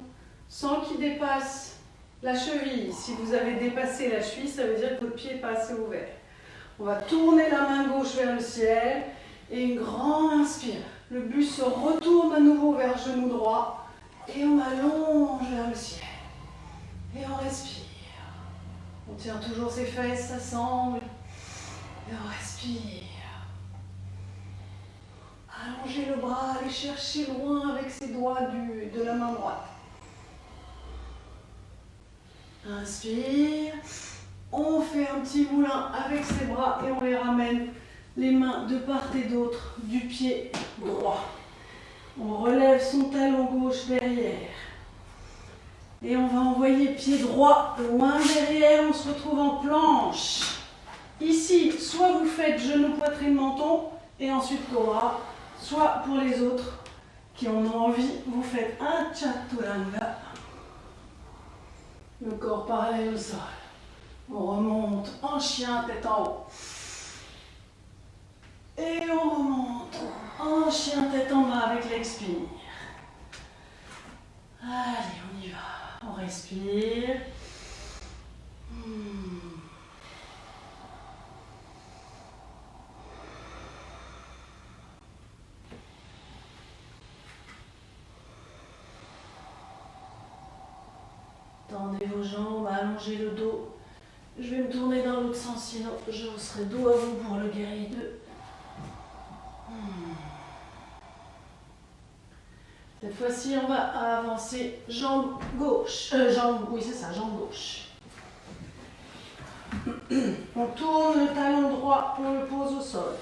Speaker 2: sans qu'il dépasse la cheville. Si vous avez dépassé la cheville, ça veut dire que votre pied n'est pas assez ouvert. On va tourner la main gauche vers le ciel et une grande inspire. Le buste se retourne à nouveau vers le genou droit et on allonge vers le ciel. Et on respire. On tient toujours ses fesses, ça semble. Et on respire. Allongez le bras, allez chercher loin avec ses doigts de la main droite. Inspire. On fait un petit moulin avec ses bras et on les ramène les mains de part et d'autre du pied droit. On relève son talon gauche derrière. Et on va envoyer pied droit loin derrière. On se retrouve en planche. Ici, soit vous faites genou, poitrine, menton et ensuite cobra. Soit pour les autres qui en ont envie, vous faites un chaturanga. Le corps parallèle au sol. On remonte en chien, tête en haut. Et on remonte en chien, tête en bas avec l'expire. Allez, on y va. On respire. Tendez vos jambes, allongez le dos. Je vais me tourner dans l'autre sens, sinon je vous serai dos à vous pour le guerrier 2. Cette fois-ci, on va avancer jambe gauche. Jambe gauche. On tourne le talon droit, on le pose au sol.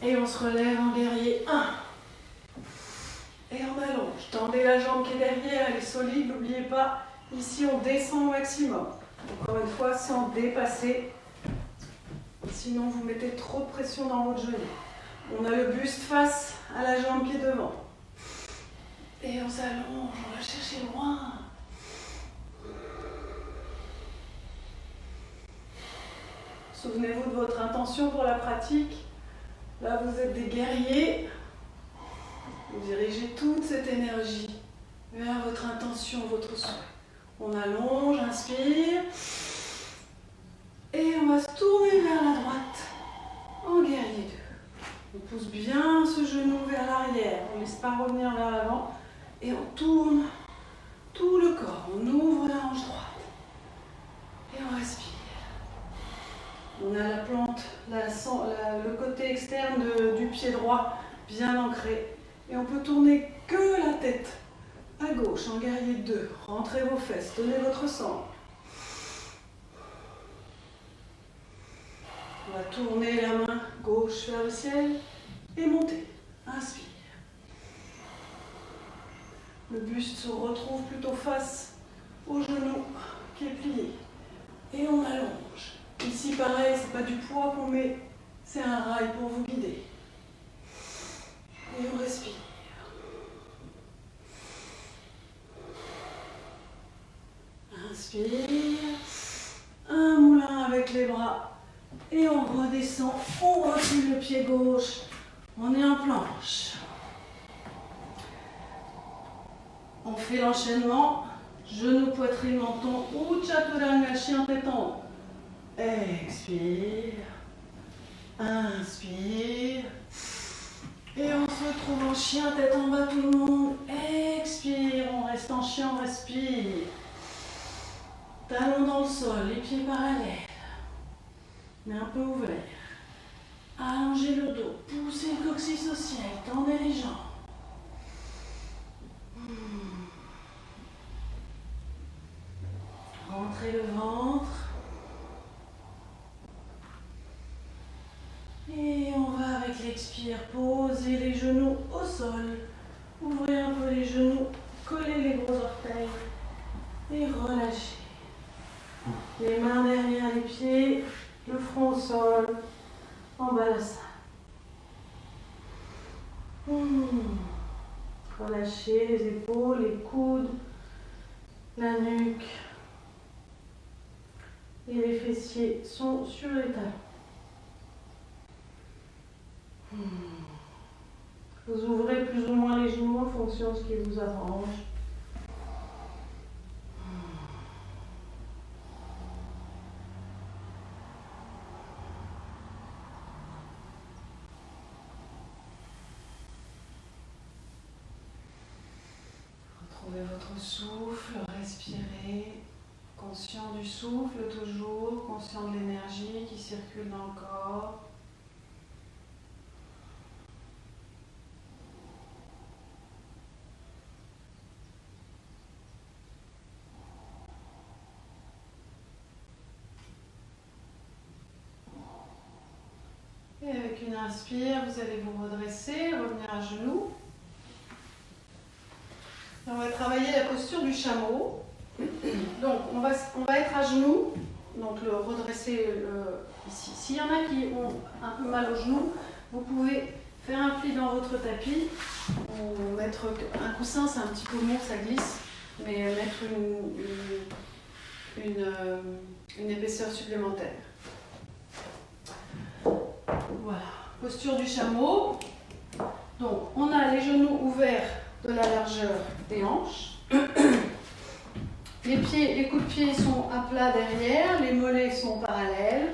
Speaker 2: Et on se relève en guerrier 1. Et on allonge. Tendez la jambe qui est derrière, elle est solide, n'oubliez pas. Ici, on descend au maximum. Encore une fois, sans dépasser. Sinon, vous mettez trop de pression dans votre genou. On a le buste face à la jambe qui est devant. Et on s'allonge, on va chercher loin. Souvenez-vous de votre intention pour la pratique. Là, vous êtes des guerriers. Vous dirigez toute cette énergie vers votre intention, votre souhait. On allonge, inspire. Et on va se tourner vers la droite en guerrier 2. On pousse bien ce genou vers l'arrière. On ne laisse pas revenir vers l'avant. Et on tourne tout le corps. On ouvre la hanche droite. Et on respire. On a la plante, le côté externe du pied droit bien ancré. Et on peut tourner que la tête à gauche en guerrier 2. Rentrez vos fesses, tenez votre centre. On va tourner la main gauche vers le ciel et monter. Inspire. Le buste se retrouve plutôt face au genou qui est plié. Et on allonge. Ici, pareil, c'est pas du poids qu'on met, c'est un rail pour vous guider. Et on respire. Inspire. Un moulin avec les bras. Et on redescend. On recule le pied gauche. On est en planche. On fait l'enchaînement. Genou, poitrine, menton ou chaturanga, chien tête en haut. Expire. Inspire. Et on se retrouve en chien, tête en bas tout le monde. Expire. On reste en chien, on respire. Talons dans le sol, les pieds parallèles. Mais un peu ouverts. Allongez le dos. Poussez le coccyx au ciel. Tendez les jambes. Rentrez le ventre. Et on va avec l'expire poser les genoux au sol. Ouvrez un peu les genoux, collez les gros orteils et relâchez. Les mains derrière les pieds, le front au sol, en balasana. Relâchez les épaules, les coudes, la nuque. Et les fessiers sont sur les talons. Vous ouvrez plus ou moins les genoux en fonction de ce qui vous arrange. Retrouvez votre souffle, respirez. Conscient du souffle toujours, conscient de l'énergie qui circule dans le corps. Et avec une inspire, vous allez vous redresser, revenir à genoux. On va travailler la posture du chameau. Donc, on va être à genoux, donc le redresser ici. S'il y en a qui ont un peu mal au genou, vous pouvez faire un pli dans votre tapis ou mettre un coussin, c'est un petit peu lourd, ça glisse, mais mettre une épaisseur supplémentaire. Voilà, posture du chameau. Donc, on a les genoux ouverts de la largeur des hanches. Les coups de pied sont à plat derrière, les mollets sont parallèles.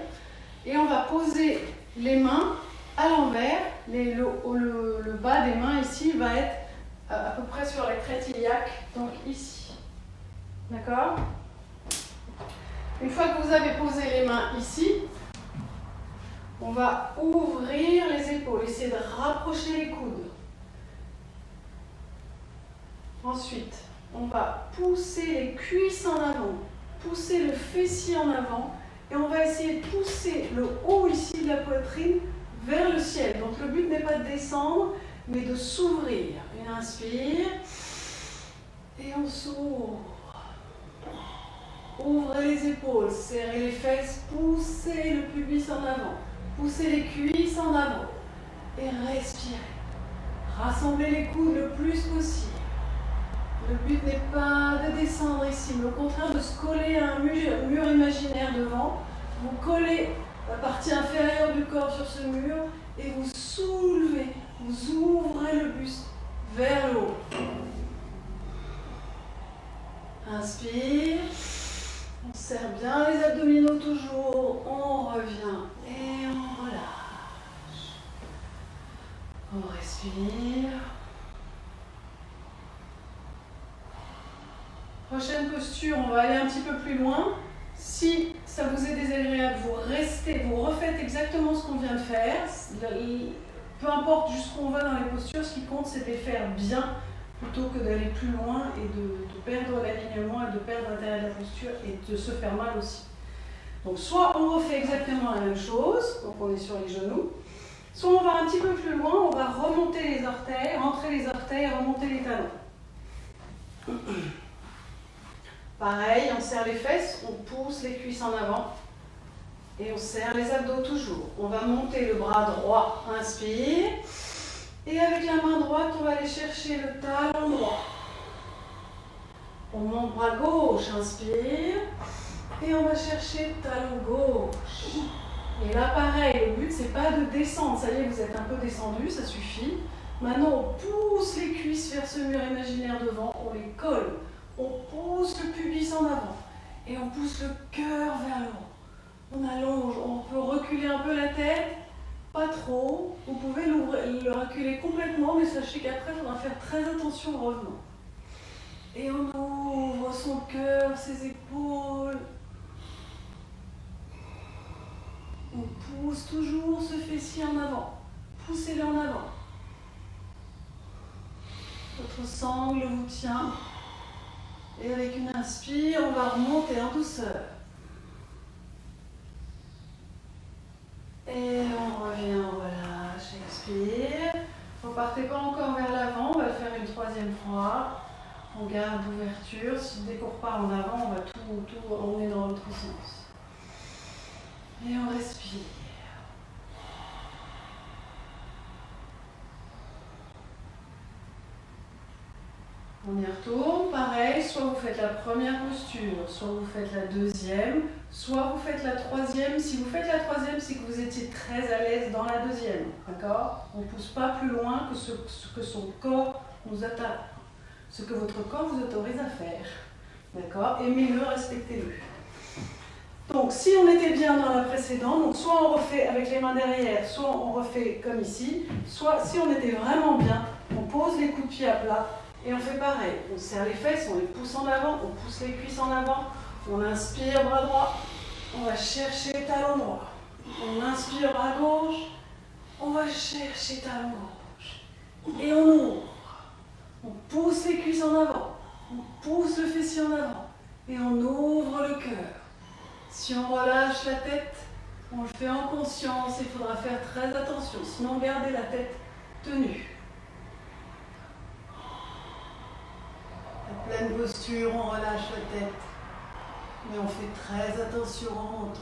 Speaker 2: Et on va poser les mains à l'envers. Le bas des mains ici va être à peu près sur la crête iliaque, donc ici. D'accord? Une fois que vous avez posé les mains ici, on va ouvrir les épaules, essayer de rapprocher les coudes. Ensuite, on va pousser les cuisses en avant, pousser le fessier en avant et on va essayer de pousser le haut ici de la poitrine vers le ciel. Donc le but n'est pas de descendre, mais de s'ouvrir. Une inspire et on s'ouvre. Ouvrez les épaules, serrez les fesses, poussez le pubis en avant, poussez les cuisses en avant et respirez. Rassemblez les coudes le plus possible. Le but n'est pas de descendre ici, mais au contraire de se coller à un mur imaginaire devant. Vous collez la partie inférieure du corps sur ce mur et vous soulevez, vous ouvrez le buste vers le haut. Inspire, on serre bien les abdominaux toujours, on revient et on relâche. On respire. Prochaine posture, on va aller un petit peu plus loin. Si ça vous est désagréable, vous restez, vous refaites exactement ce qu'on vient de faire. Peu importe jusqu'où on va dans les postures, ce qui compte c'est de les faire bien plutôt que d'aller plus loin et de perdre l'alignement et de perdre l'intérêt de la posture et de se faire mal aussi. Donc soit on refait exactement la même chose, donc on est sur les genoux, soit on va un petit peu plus loin, on va remonter les orteils, rentrer les orteils, remonter les talons. Pareil, on serre les fesses, on pousse les cuisses en avant et on serre les abdos toujours. On va monter le bras droit, inspire. Et avec la main droite, on va aller chercher le talon droit. On monte bras gauche, inspire. Et on va chercher le talon gauche. Et là, pareil, le but, c'est pas de descendre. Ça y est, vous êtes un peu descendu, ça suffit. Maintenant, on pousse les cuisses vers ce mur imaginaire devant, on les colle. On pousse le pubis en avant et on pousse le cœur vers le haut. On allonge, on peut reculer un peu la tête, pas trop. Vous pouvez le reculer complètement, mais sachez qu'après, il faudra faire très attention en revenant. Et on ouvre son cœur, ses épaules. On pousse toujours ce fessier en avant. Poussez-le en avant. Votre sangle vous tient. Et avec une inspire, on va remonter en douceur. Et on revient, on relâche, expire. Ne repartez pas encore vers l'avant, on va le faire une troisième fois. On garde l'ouverture. Dès qu'on repart en avant, on va tout emmener dans l'autre sens. Et on respire. On y retourne, pareil, soit vous faites la première posture, soit vous faites la deuxième, soit vous faites la troisième. Si vous faites la troisième, c'est que vous étiez très à l'aise dans la deuxième, d'accord? On ne pousse pas plus loin que ce que son corps nous attend, ce que votre corps vous autorise à faire, d'accord? Aimez-le, respectez-le. Donc, si on était bien dans la précédente, donc soit on refait avec les mains derrière, soit on refait comme ici, soit si on était vraiment bien, on pose les coups de pied à plat. Et on fait pareil, on serre les fesses, on les pousse en avant, on pousse les cuisses en avant, on inspire bras droit, on va chercher talon droit. On inspire bras gauche, on va chercher talon gauche. Et on ouvre. On pousse les cuisses en avant, on pousse le fessier en avant et on ouvre le cœur. Si on relâche la tête, on le fait en conscience, il faudra faire très attention, sinon gardez la tête tenue. pleine posture, on relâche la tête. Mais on fait très attention au ventre.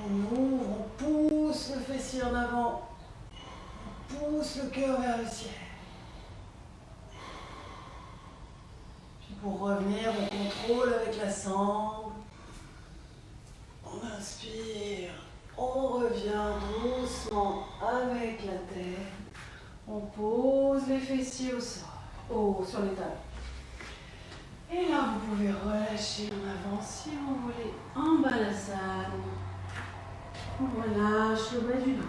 Speaker 2: On ouvre, on pousse le fessier en avant. On pousse le cœur vers le ciel. Puis pour revenir, on contrôle avec la sangle. On inspire. On revient doucement avec la tête. On pose les fessiers au sol, sur les tables. Et là, vous pouvez relâcher en avant si vous voulez. En bas la salle. On relâche le bas du dos.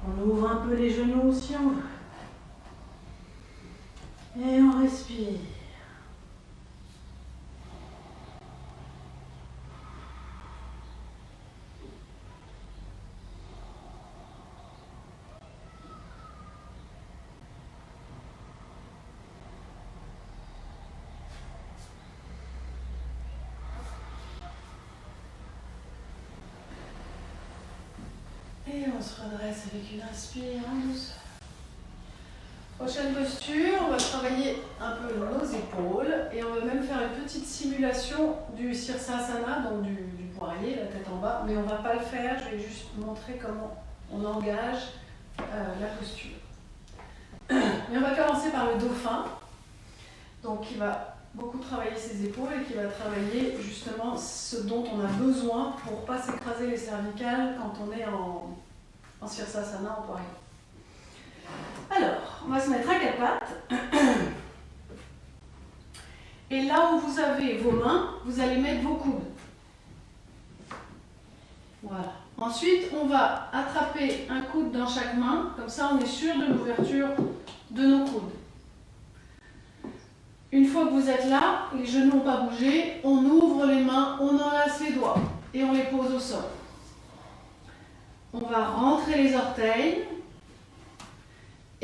Speaker 2: On ouvre un peu les genoux si on veut. Et on respire. Et on se redresse avec une inspire en douceur. Prochaine posture, on va travailler un peu nos épaules et on va même faire une petite simulation du Sirsasana, donc du poirier, la tête en bas, mais on ne va pas le faire, je vais juste montrer comment on engage la posture. Mais on va commencer par le dauphin, donc qui va beaucoup travailler ses épaules et qui va travailler justement ce dont on a besoin pour ne pas s'écraser les cervicales quand on est en Sirsasana, en poirier. Alors, on va se mettre à quatre pattes. Et là où vous avez vos mains, vous allez mettre vos coudes. Voilà. Ensuite, on va attraper un coude dans chaque main. Comme ça, on est sûr de l'ouverture de nos coudes. Une fois que vous êtes là, les genoux n'ont pas bougé, on ouvre les mains, on enlace les doigts et on les pose au sol. On va rentrer les orteils.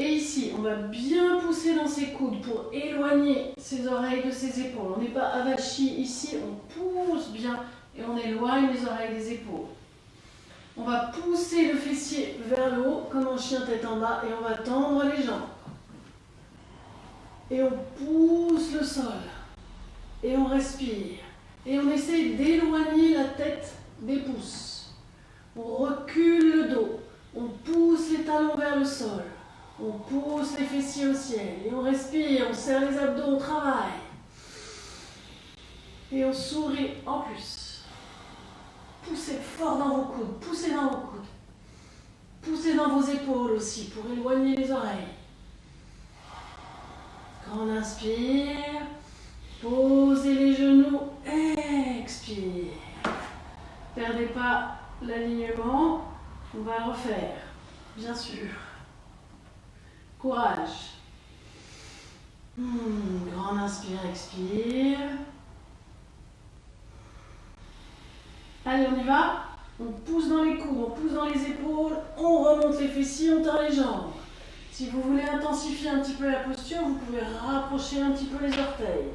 Speaker 2: Et ici, on va bien pousser dans ses coudes pour éloigner ses oreilles de ses épaules. On n'est pas avachi ici, on pousse bien et on éloigne les oreilles des épaules. On va pousser le fessier vers le haut comme un chien tête en bas et on va tendre les jambes. Et on pousse le sol. Et on respire. Et on essaye d'éloigner la tête des pouces. On recule le dos. On pousse les talons vers le sol. On pousse les fessiers au ciel. Et on respire. On serre les abdos, on travaille. Et on sourit en plus. Poussez fort dans vos coudes. Poussez dans vos coudes. Poussez dans vos épaules aussi pour éloigner les oreilles. Grande inspire. Posez les genoux. Expire. Perdez pas l'alignement. On va le refaire. Bien sûr. Courage. Grande inspire, expire. Allez, on y va. On pousse dans les coudes, on pousse dans les épaules, on remonte les fessiers, on tend les jambes. Si vous voulez intensifier un petit peu la posture, vous pouvez rapprocher un petit peu les orteils.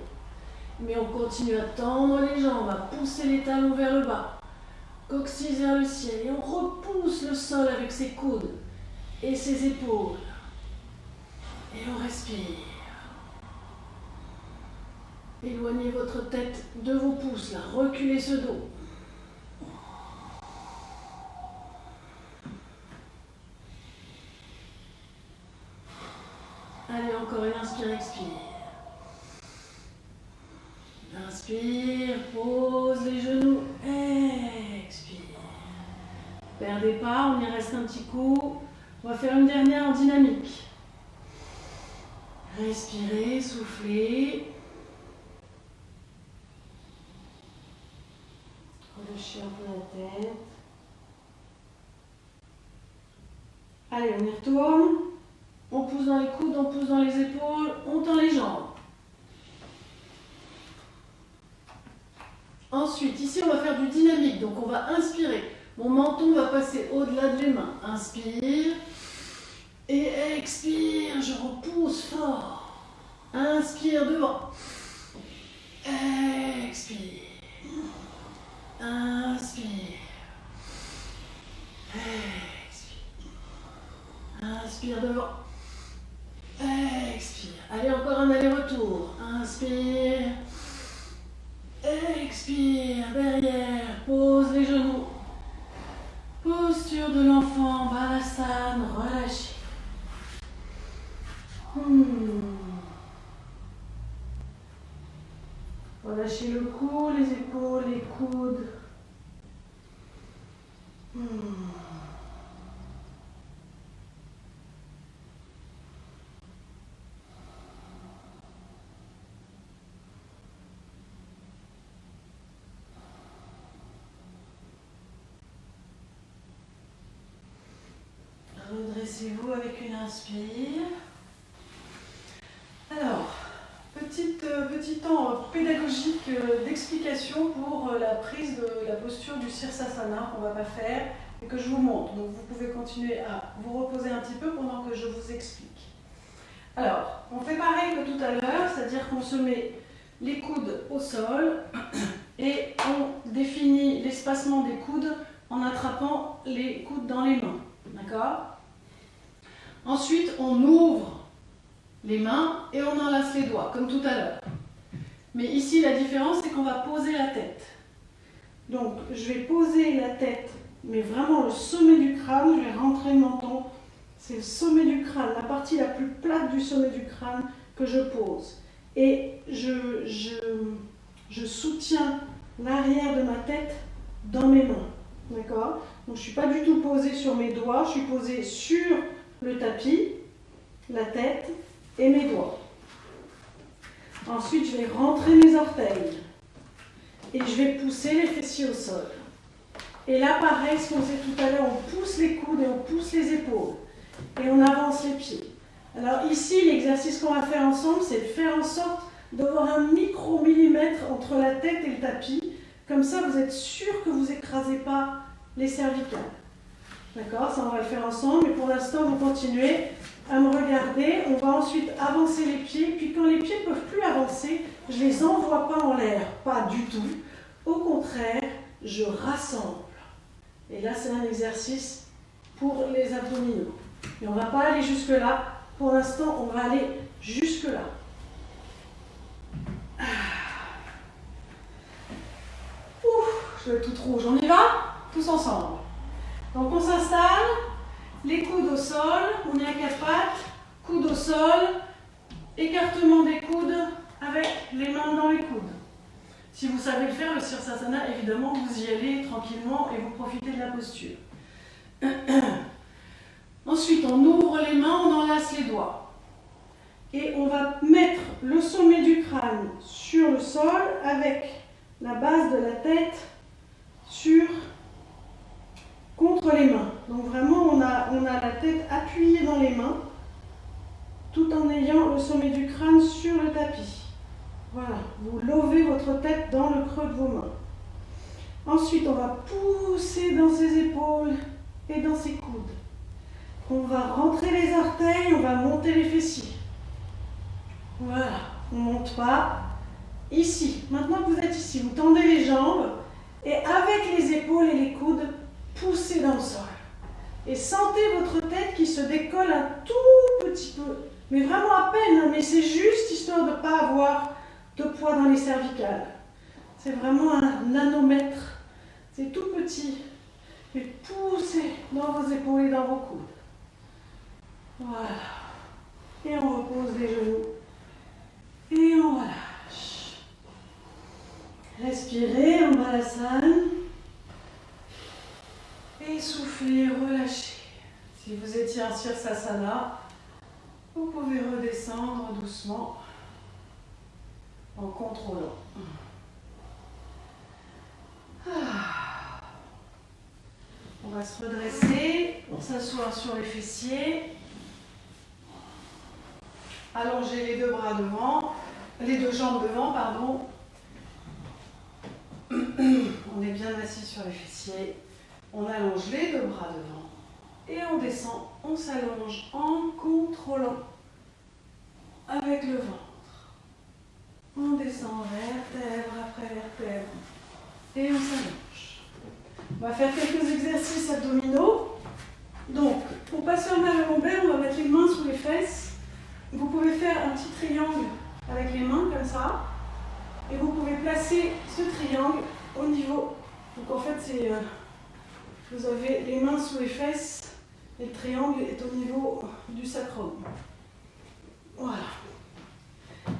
Speaker 2: Mais on continue à tendre les jambes, à pousser les talons vers le bas. Coccyx vers le ciel. Et on repousse le sol avec ses coudes et ses épaules. Et on respire. Éloignez votre tête de vos pouces, là. Reculez ce dos. Allez, encore une inspire, expire. Inspire, pose les genoux, expire. Perdez pas, on y reste un petit coup. On va faire une dernière en dynamique. Respirez, soufflez. Relâchez un peu la tête. Allez, on y retourne. On pousse dans les coudes, on pousse dans les épaules, on tend les jambes. Ensuite, ici, on va faire du dynamique. Donc, on va inspirer. Mon menton va passer au-delà de mes mains. Inspire. Et expire. Je repousse fort. Inspire devant. Expire. Inspire. Expire. Inspire devant. Expire. Allez, Allez, encore un aller-retour. Inspire. Expire. Derrière. Pose les genoux. Posture de l'enfant. Balasana. Relâchez. Relâchez le cou, les épaules, les coudes. Redressez-vous avec une inspire. Alors, petit temps pédagogique d'explication pour la prise de la posture du Sirsasana qu'on ne va pas faire et que je vous montre. Donc vous pouvez continuer à vous reposer un petit peu pendant que je vous explique. Alors, on fait pareil que tout à l'heure, c'est-à-dire qu'on se met les coudes au sol et on définit l'espacement des coudes en attrapant les coudes dans les mains. D'accord ? Ensuite, on ouvre les mains et on enlace les doigts, comme tout à l'heure. Mais ici, la différence, c'est qu'on va poser la tête. Donc, je vais poser la tête, mais vraiment le sommet du crâne, je vais rentrer le menton. C'est le sommet du crâne, la partie la plus plate du sommet du crâne que je pose. Et je soutiens l'arrière de ma tête dans mes mains. D'accord ? Donc, je ne suis pas du tout posée sur mes doigts, je suis posée sur le tapis, la tête et mes doigts. Ensuite, je vais rentrer mes orteils et je vais pousser les fessiers au sol. Et là, pareil, ce qu'on faisait tout à l'heure, on pousse les coudes et on pousse les épaules et on avance les pieds. Alors ici, l'exercice qu'on va faire ensemble, c'est de faire en sorte d'avoir un micro-millimètre entre la tête et le tapis. Comme ça, vous êtes sûr que vous n'écrasez pas les cervicales. D'accord ? Ça, on va le faire ensemble. Mais pour l'instant, vous continuez à me regarder. On va ensuite avancer les pieds. Puis quand les pieds ne peuvent plus avancer, je ne les envoie pas en l'air. Pas du tout. Au contraire, je rassemble. Et là, c'est un exercice pour les abdominaux. Et on ne va pas aller jusque-là. Pour l'instant, on va aller jusque-là. Ouf, je vais être toute rouge. On y va ? Tous ensemble. Donc on s'installe, les coudes au sol, on est à quatre pattes, coudes au sol, écartement des coudes avec les mains dans les coudes. Si vous savez le faire, le Sirsasana, évidemment, vous y allez tranquillement et vous profitez de la posture. Ensuite, on ouvre les mains, on enlace les doigts. Et on va mettre le sommet du crâne sur le sol avec la base de la tête contre les mains. Donc vraiment, on a la tête appuyée dans les mains, tout en ayant le sommet du crâne sur le tapis. Voilà, vous levez votre tête dans le creux de vos mains. Ensuite, on va pousser dans ses épaules et dans ses coudes. On va rentrer les orteils, on va monter les fessiers. Voilà, on ne monte pas. Ici, maintenant que vous êtes ici, vous tendez les jambes et avec les épaules et les coudes, poussez dans le sol. Et sentez votre tête qui se décolle un tout petit peu. Mais vraiment à peine, mais c'est juste histoire de ne pas avoir de poids dans les cervicales. C'est vraiment un nanomètre. C'est tout petit. Et poussez dans vos épaules et dans vos coudes. Voilà. Et on repose les genoux. Et on relâche. Respirez en balasana. Et soufflez, relâchez. Si vous étiez en Sirsasana, vous pouvez redescendre doucement en contrôlant. On va se redresser, s'asseoir sur les fessiers, allonger les deux bras devant, les deux jambes devant, pardon. On est bien assis sur les fessiers, on allonge les deux bras devant et on descend, on s'allonge en contrôlant avec le ventre. On descend vertèbre après vertèbre et on s'allonge. On va faire quelques exercices abdominaux. Donc, pour ne pas se faire mal à lombaire, on va mettre les mains sous les fesses. Vous pouvez faire un petit triangle avec les mains comme ça. Et vous pouvez placer ce triangle au niveau. Donc en fait, vous avez les mains sous les fesses et le triangle est au niveau du sacrum. Voilà.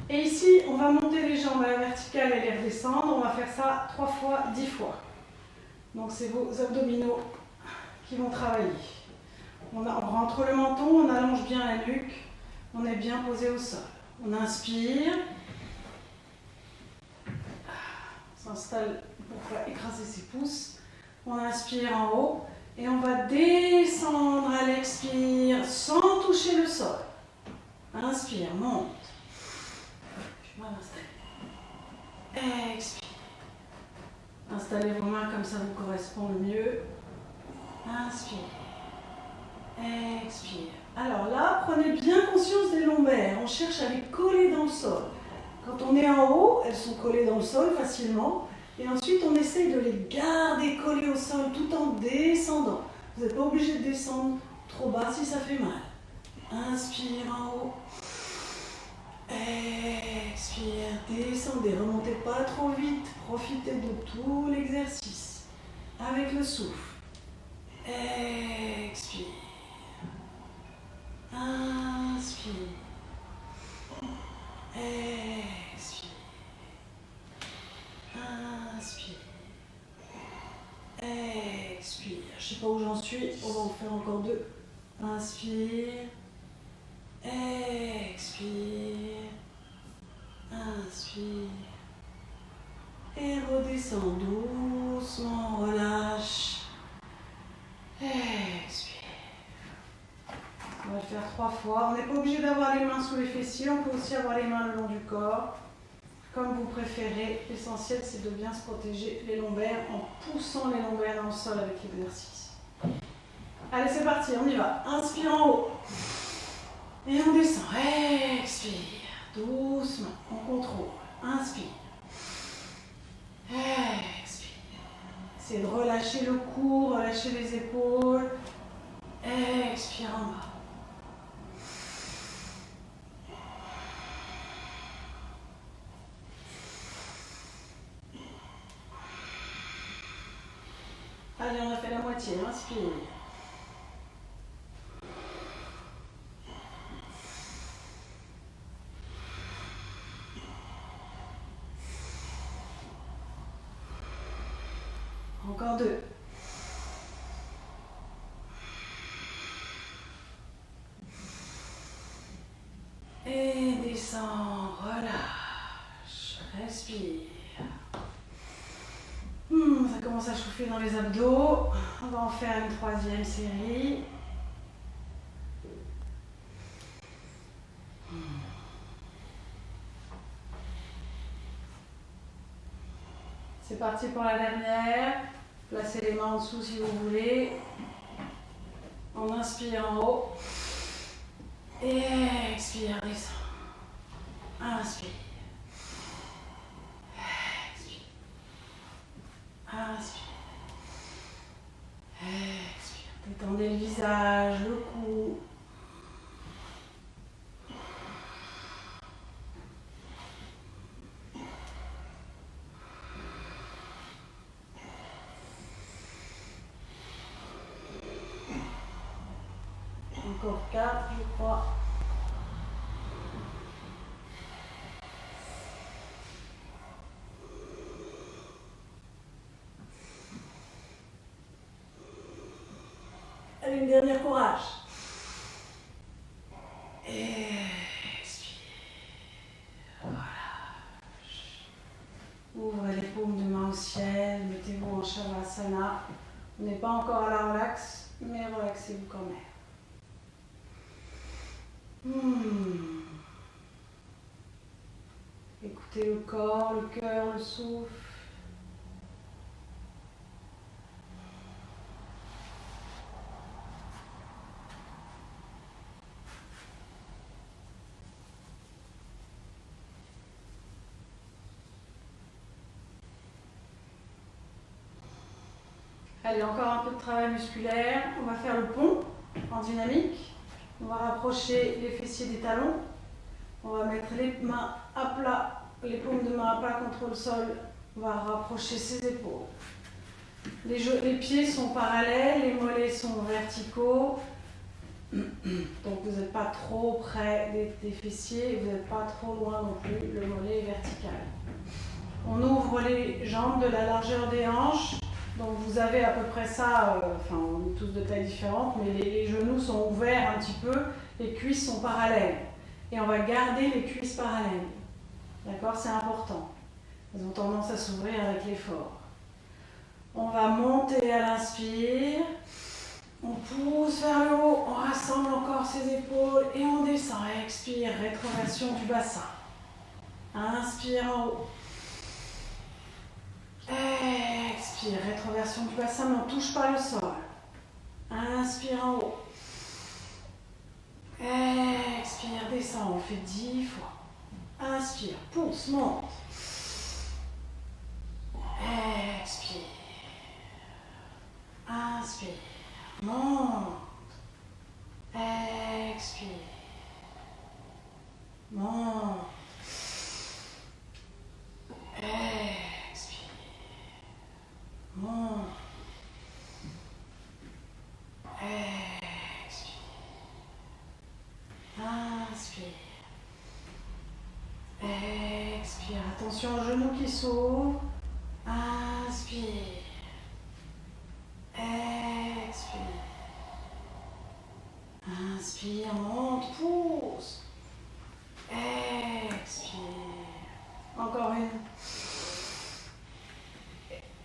Speaker 2: Et ici, on va monter les jambes à la verticale et les redescendre. On va faire ça 3 fois, 10 fois. Donc c'est vos abdominaux qui vont travailler. On rentre le menton, on allonge bien la nuque, on est bien posé au sol. On inspire. On s'installe pour pas écraser ses pouces. On inspire en haut et on va descendre à l'expire sans toucher le sol. Inspire, monte. Je vais m'installer. Expire. Installez vos mains comme ça vous correspond le mieux. Inspire. Expire. Alors là, prenez bien conscience des lombaires. On cherche à les coller dans le sol. Quand on est en haut, elles sont collées dans le sol facilement. Et ensuite, on essaye de les garder collées au sol tout en descendant. Vous n'êtes pas obligé de descendre trop bas si ça fait mal. Inspire en haut. Expire. Descendez. Remontez pas trop vite. Profitez de tout l'exercice. Avec le souffle. Expire. Inspire. Expire. Inspire. Expire. Je ne sais pas où j'en suis. On va en faire encore 2. Inspire. Expire. Inspire. Et redescend doucement. Relâche. Expire. On va le faire 3 fois. On n'est pas obligé d'avoir les mains sous les fessiers. On peut aussi avoir les mains le long du corps. Comme vous préférez. L'essentiel, c'est de bien se protéger les lombaires en poussant les lombaires dans le sol avec l'exercice. Allez, c'est parti. On y va. Inspire en haut. Et on descend. Expire. Doucement. On contrôle. Inspire. Expire. Essayez de relâcher le cou, relâcher les épaules. Expire en bas. Allez, on a fait la moitié. Inspire. Encore 2. Et descend, relâche, respire. Ça commence à chauffer dans les abdos. On va en faire une 3e série. C'est parti pour la dernière. Placez les mains en dessous si vous voulez. On inspire en haut. Et expire, descend. Inspire. Expire. Inspire. Expire. Détendez le visage, le cou. Encore 4, je crois. Allez, une dernière, courage. Et expire. Relâche. Ouvrez les paumes de main au ciel. Mettez-vous en Shavasana. On n'est pas encore à la relax, mais relaxez-vous quand même. Écoutez le corps, le cœur, le souffle. Allez, encore un peu de travail musculaire. On va faire le pont en dynamique. On va rapprocher les fessiers des talons. On va mettre les mains à plat, les paumes de main à plat contre le sol. On va rapprocher ses épaules. Les pieds sont parallèles, les mollets sont verticaux. Donc vous n'êtes pas trop près des fessiers, vous n'êtes pas trop loin non plus, le mollet est vertical. On ouvre les jambes de la largeur des hanches. Donc vous avez à peu près ça, enfin on est tous de taille différente, mais les genoux sont ouverts un petit peu, les cuisses sont parallèles. Et on va garder les cuisses parallèles. D'accord? C'est important. Elles ont tendance à s'ouvrir avec l'effort. On va monter à l'inspire. On pousse vers le haut, on rassemble encore ses épaules et on descend. Expire, rétroversion du bassin. Inspire en haut. Expire, rétroversion du bassin, mais on ne touche pas le sol. Inspire en haut. Expire, descend, on fait 10 fois. Inspire, pousse, monte. Expire. Inspire. Monte. Expire. Monte. Expire. Monte. Expire. Inspire. Expire. Attention aux genoux qui s'ouvrent. Inspire. Expire. Inspire, monte, pousse. Expire. Encore une.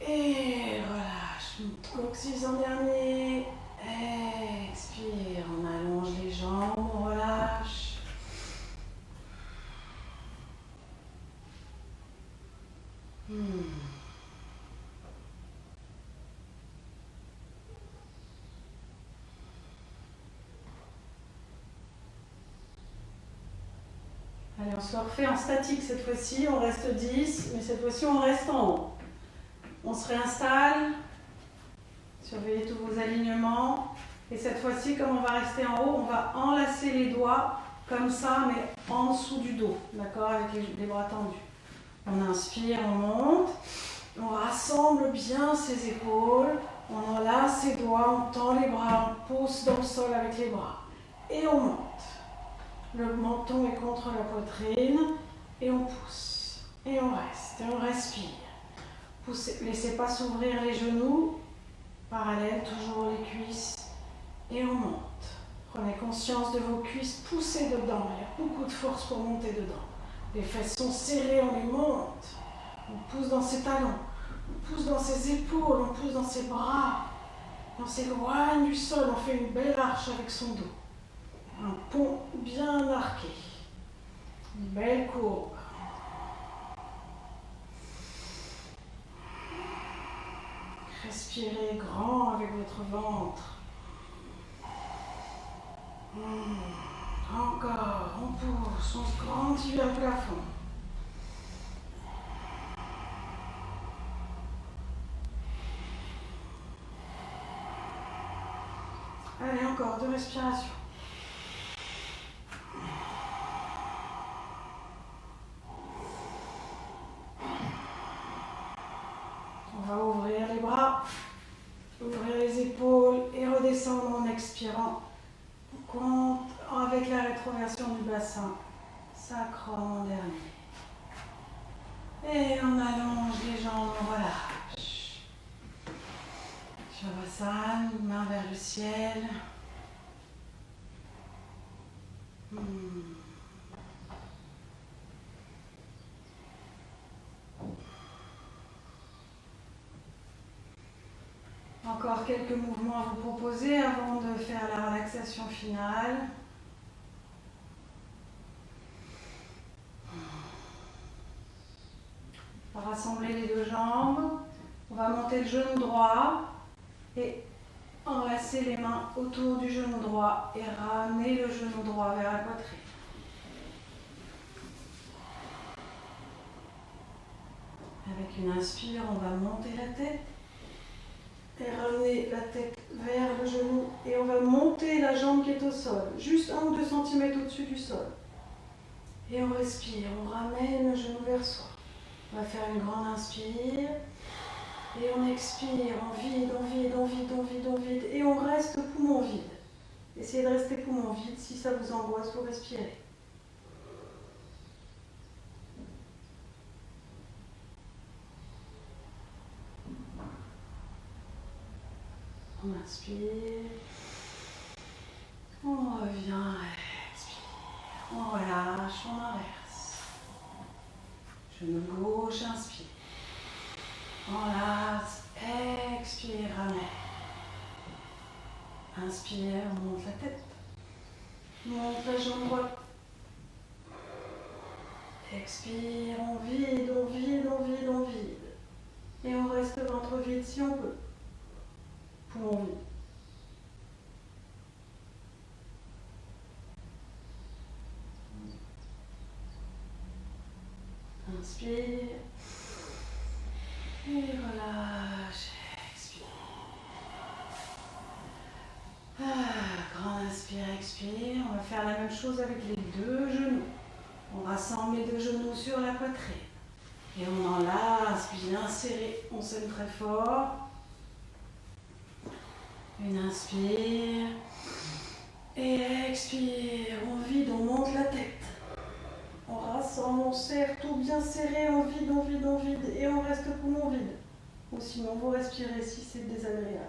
Speaker 2: Et relâche. Coccyx en dernier. Expire. On allonge les jambes, on relâche. Allez, on se refait en statique cette fois-ci, on reste 10, mais cette fois-ci on reste en haut. On se réinstalle, surveillez tous vos alignements, et cette fois-ci, comme on va rester en haut, on va enlacer les doigts comme ça, mais en dessous du dos, d'accord, avec les bras tendus. On inspire, on monte, on rassemble bien ses épaules, on enlace ses doigts, on tend les bras, on pousse dans le sol avec les bras, et on monte. Le menton est contre la poitrine et on pousse. Et on reste. Et on respire. Poussez, laissez pas s'ouvrir les genoux. Parallèle, toujours les cuisses. Et on monte. Prenez conscience de vos cuisses. Poussez dedans. Il y a beaucoup de force pour monter dedans. Les fesses sont serrées, on les monte. On pousse dans ses talons. On pousse dans ses épaules. On pousse dans ses bras. On s'éloigne du sol. On fait une belle arche avec son dos. Un pont bien arqué. Une belle courbe. Respirez grand avec votre ventre. Encore, on pousse, on se grandit vers le plafond. Allez, encore 2 respirations. On va ouvrir les bras, ouvrir les épaules et redescendre en expirant. On compte avec la rétroversion du bassin, sacrum en dernier. Et on allonge les jambes, on relâche. Shavasana, main vers le ciel. Encore quelques mouvements à vous proposer avant de faire la relaxation finale. On va rassembler les 2 jambes. On va monter le genou droit et enlacer les mains autour du genou droit et ramener le genou droit vers la poitrine. Avec une inspire, on va monter la tête. Et ramener la tête vers le genou et on va monter la jambe qui est au sol, juste 1 ou 2 cm au-dessus du sol.
Speaker 1: Et on respire, on ramène le genou vers soi. On va faire une grande inspire. Et on expire, on vide, on vide, on vide, on vide, on vide. Et on reste poumon vide. Essayez de rester poumon vide. Si ça vous angoisse, vous respirez. On inspire. On revient, expire. On relâche, on inverse. Genou gauche, inspire. Enlace, expire, ramène. Inspire, on monte la tête. Monte la jambe droite. Expire, on vide, on vide, on vide, on vide. Et on reste ventre vide si on peut. Poumon vide. Inspire. Et relâche, expire. Grand inspire, expire. On va faire la même chose avec les deux genoux. On rassemble les deux genoux sur la poitrine. Et on enlace, bien serré. On serre très fort. Une inspire. Et expire. On vide, on monte la tête. On rassemble, on serre, tout bien serré, on vide, on vide, on vide, et on reste poumon vide. Ou sinon, vous respirez si c'est désagréable.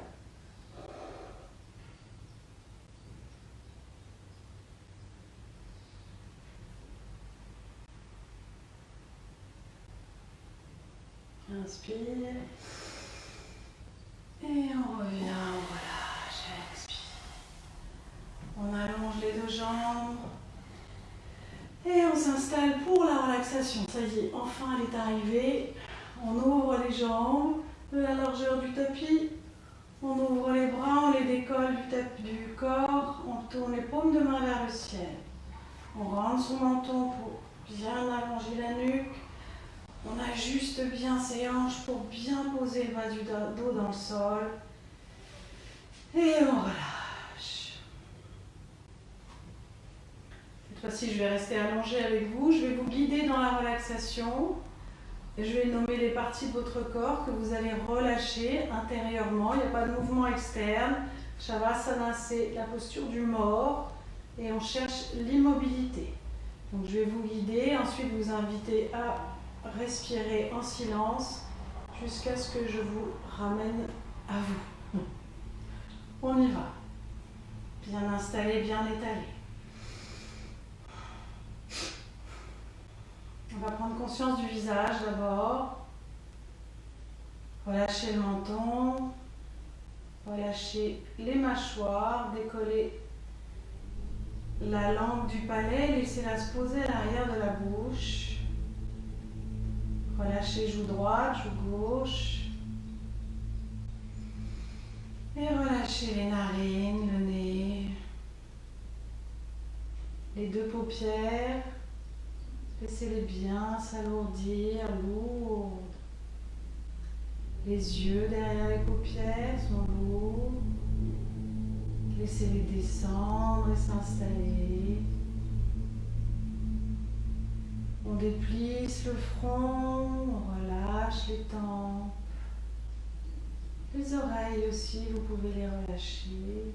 Speaker 1: Inspire. Et on revient, on relâche, expire. On allonge les deux jambes. Et on s'installe pour la relaxation. Ça y est, enfin elle est arrivée. On ouvre les jambes de la largeur du tapis. On ouvre les bras, on les décolle du corps. On tourne les paumes de main vers le ciel. On rentre son menton pour bien allonger la nuque. On ajuste bien ses hanches pour bien poser le bas du dos dans le sol. Et on relâche. Cette fois-ci, je vais rester allongée avec vous. Je vais vous guider dans la relaxation. Et je vais nommer les parties de votre corps que vous allez relâcher intérieurement. Il n'y a pas de mouvement externe. Shavasana, c'est la posture du mort. Et on cherche l'immobilité. Donc je vais vous guider. Ensuite, vous inviter à respirer en silence jusqu'à ce que je vous ramène à vous. On y va. Bien installé, bien étalé. On va prendre conscience du visage d'abord. Relâchez le menton. Relâchez les mâchoires. Décollez la langue du palais. Laissez-la se poser à l'arrière de la bouche. Relâchez joue droite, joue gauche. Et relâchez les narines, le nez. Les deux paupières. Laissez-les bien s'alourdir, lourdes. Les yeux derrière les paupières sont lourds. Laissez-les descendre et s'installer. On déplisse le front, on relâche les tempes. Les oreilles aussi, vous pouvez les relâcher.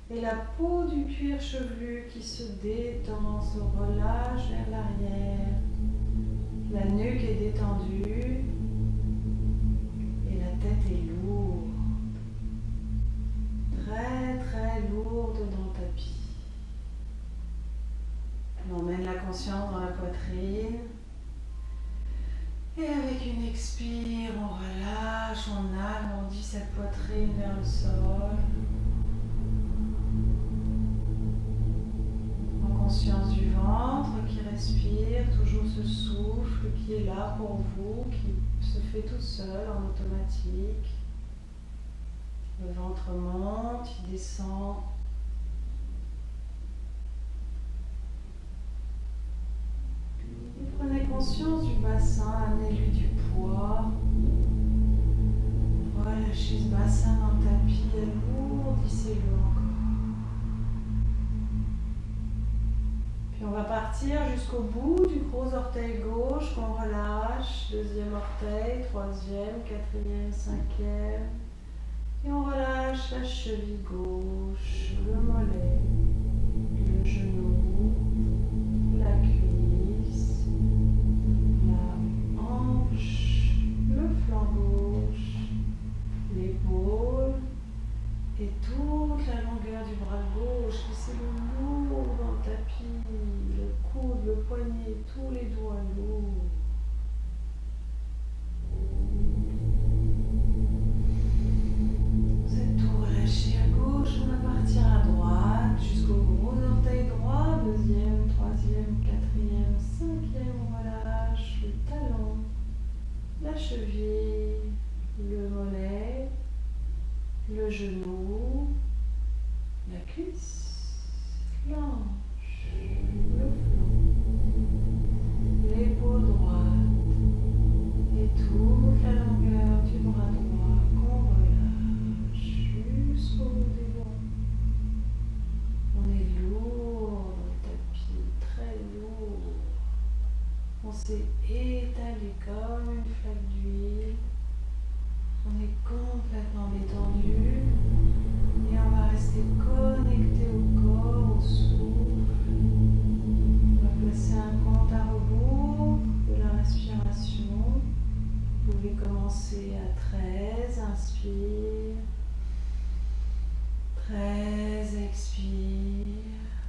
Speaker 1: Et la peau du cuir chevelu qui se détend, se relâche vers l'arrière. La nuque est détendue et la tête est lourde. Très très lourde dans le tapis. On emmène la conscience dans la poitrine. Et avec une expire, on relâche, on alourdit cette poitrine vers le sol. Conscience du ventre qui respire, toujours ce souffle qui est là pour vous, qui se fait tout seul en automatique. Le ventre monte, il descend. Et prenez conscience du bassin, amenez-lui du poids. Relâchez ce bassin dans le tapis, alourdissez-le encore. Puis
Speaker 2: on va partir jusqu'au bout du gros orteil gauche qu'on relâche. Deuxième orteil, troisième, quatrième, cinquième. Et on relâche la cheville gauche, le mollet, le genou, la cuisse, la hanche, le flanc gauche, l'épaule et toute la longueur du bras gauche. Laissez le lourd dans le tapis, le coude, le poignet, tous les doigts lourds. Vous êtes tout relâché à gauche, on va partir à droite jusqu'au gros orteil droit, deuxième, troisième, quatrième, cinquième, on relâche le talon, la cheville, le mollet, le genou, la cuisse, l'hanche, le flanc, l'épaule droite et toute la longueur du bras droit qu'on relâche jusqu'au bout des doigts. On est lourd dans le tapis, très lourd. On s'est étalé comme une flaque d'huile. On est complètement détendu et on va rester connecté au corps, au souffle. On va placer un compte à rebours de la respiration. Vous pouvez commencer à 13, inspire. 13, expire.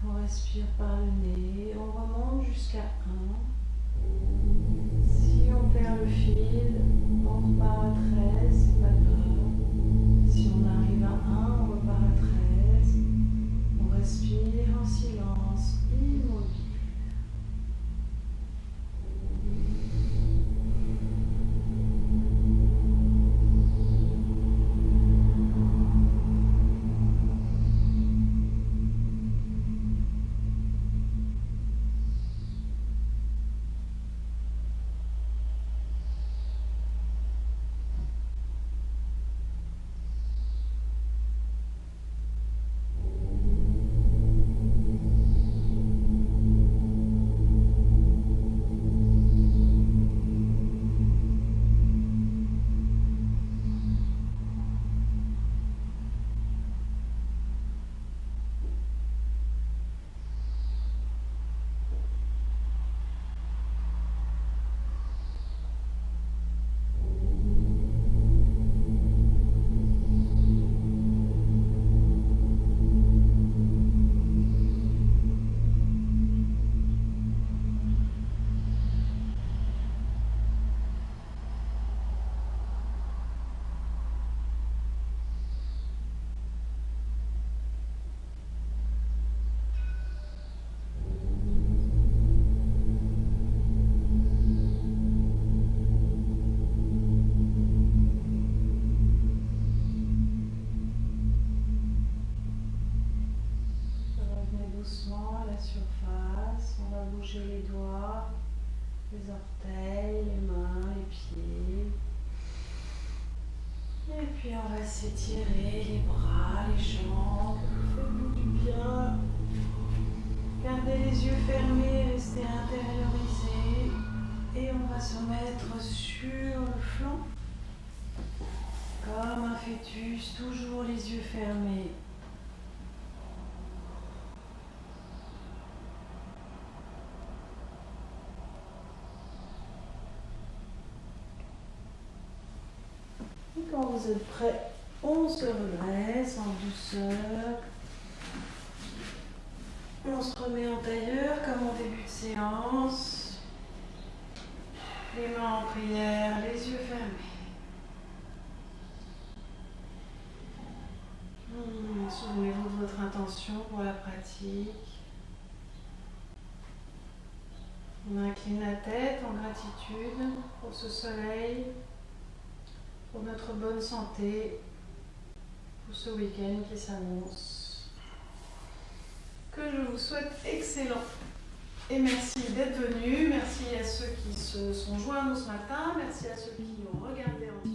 Speaker 2: On respire par le nez, on remonte jusqu'à 1. Si on perd le fil, on repart à 13, c'est pas grave. Si on arrive à 1, on repart à 13. On respire en silence, immobile. Doucement à la surface, on va bouger les doigts, les orteils, les mains, les pieds. Et puis on va s'étirer les bras, les jambes, faites-vous du bien. Gardez les yeux fermés, restez intériorisés. Et on va se mettre sur le flanc, comme un fœtus, toujours les yeux fermés. Et quand vous êtes prêts, on se redresse en douceur. On se remet en tailleur comme en début de séance. Les mains en prière, les yeux fermés. Souvenez-vous de votre intention pour la pratique. On incline la tête en gratitude pour ce soleil, pour notre bonne santé, pour ce week-end qui s'annonce. Que je vous souhaite excellent. Et merci d'être venus. Merci à ceux qui se sont joints à nous ce matin. Merci à ceux qui ont regardé en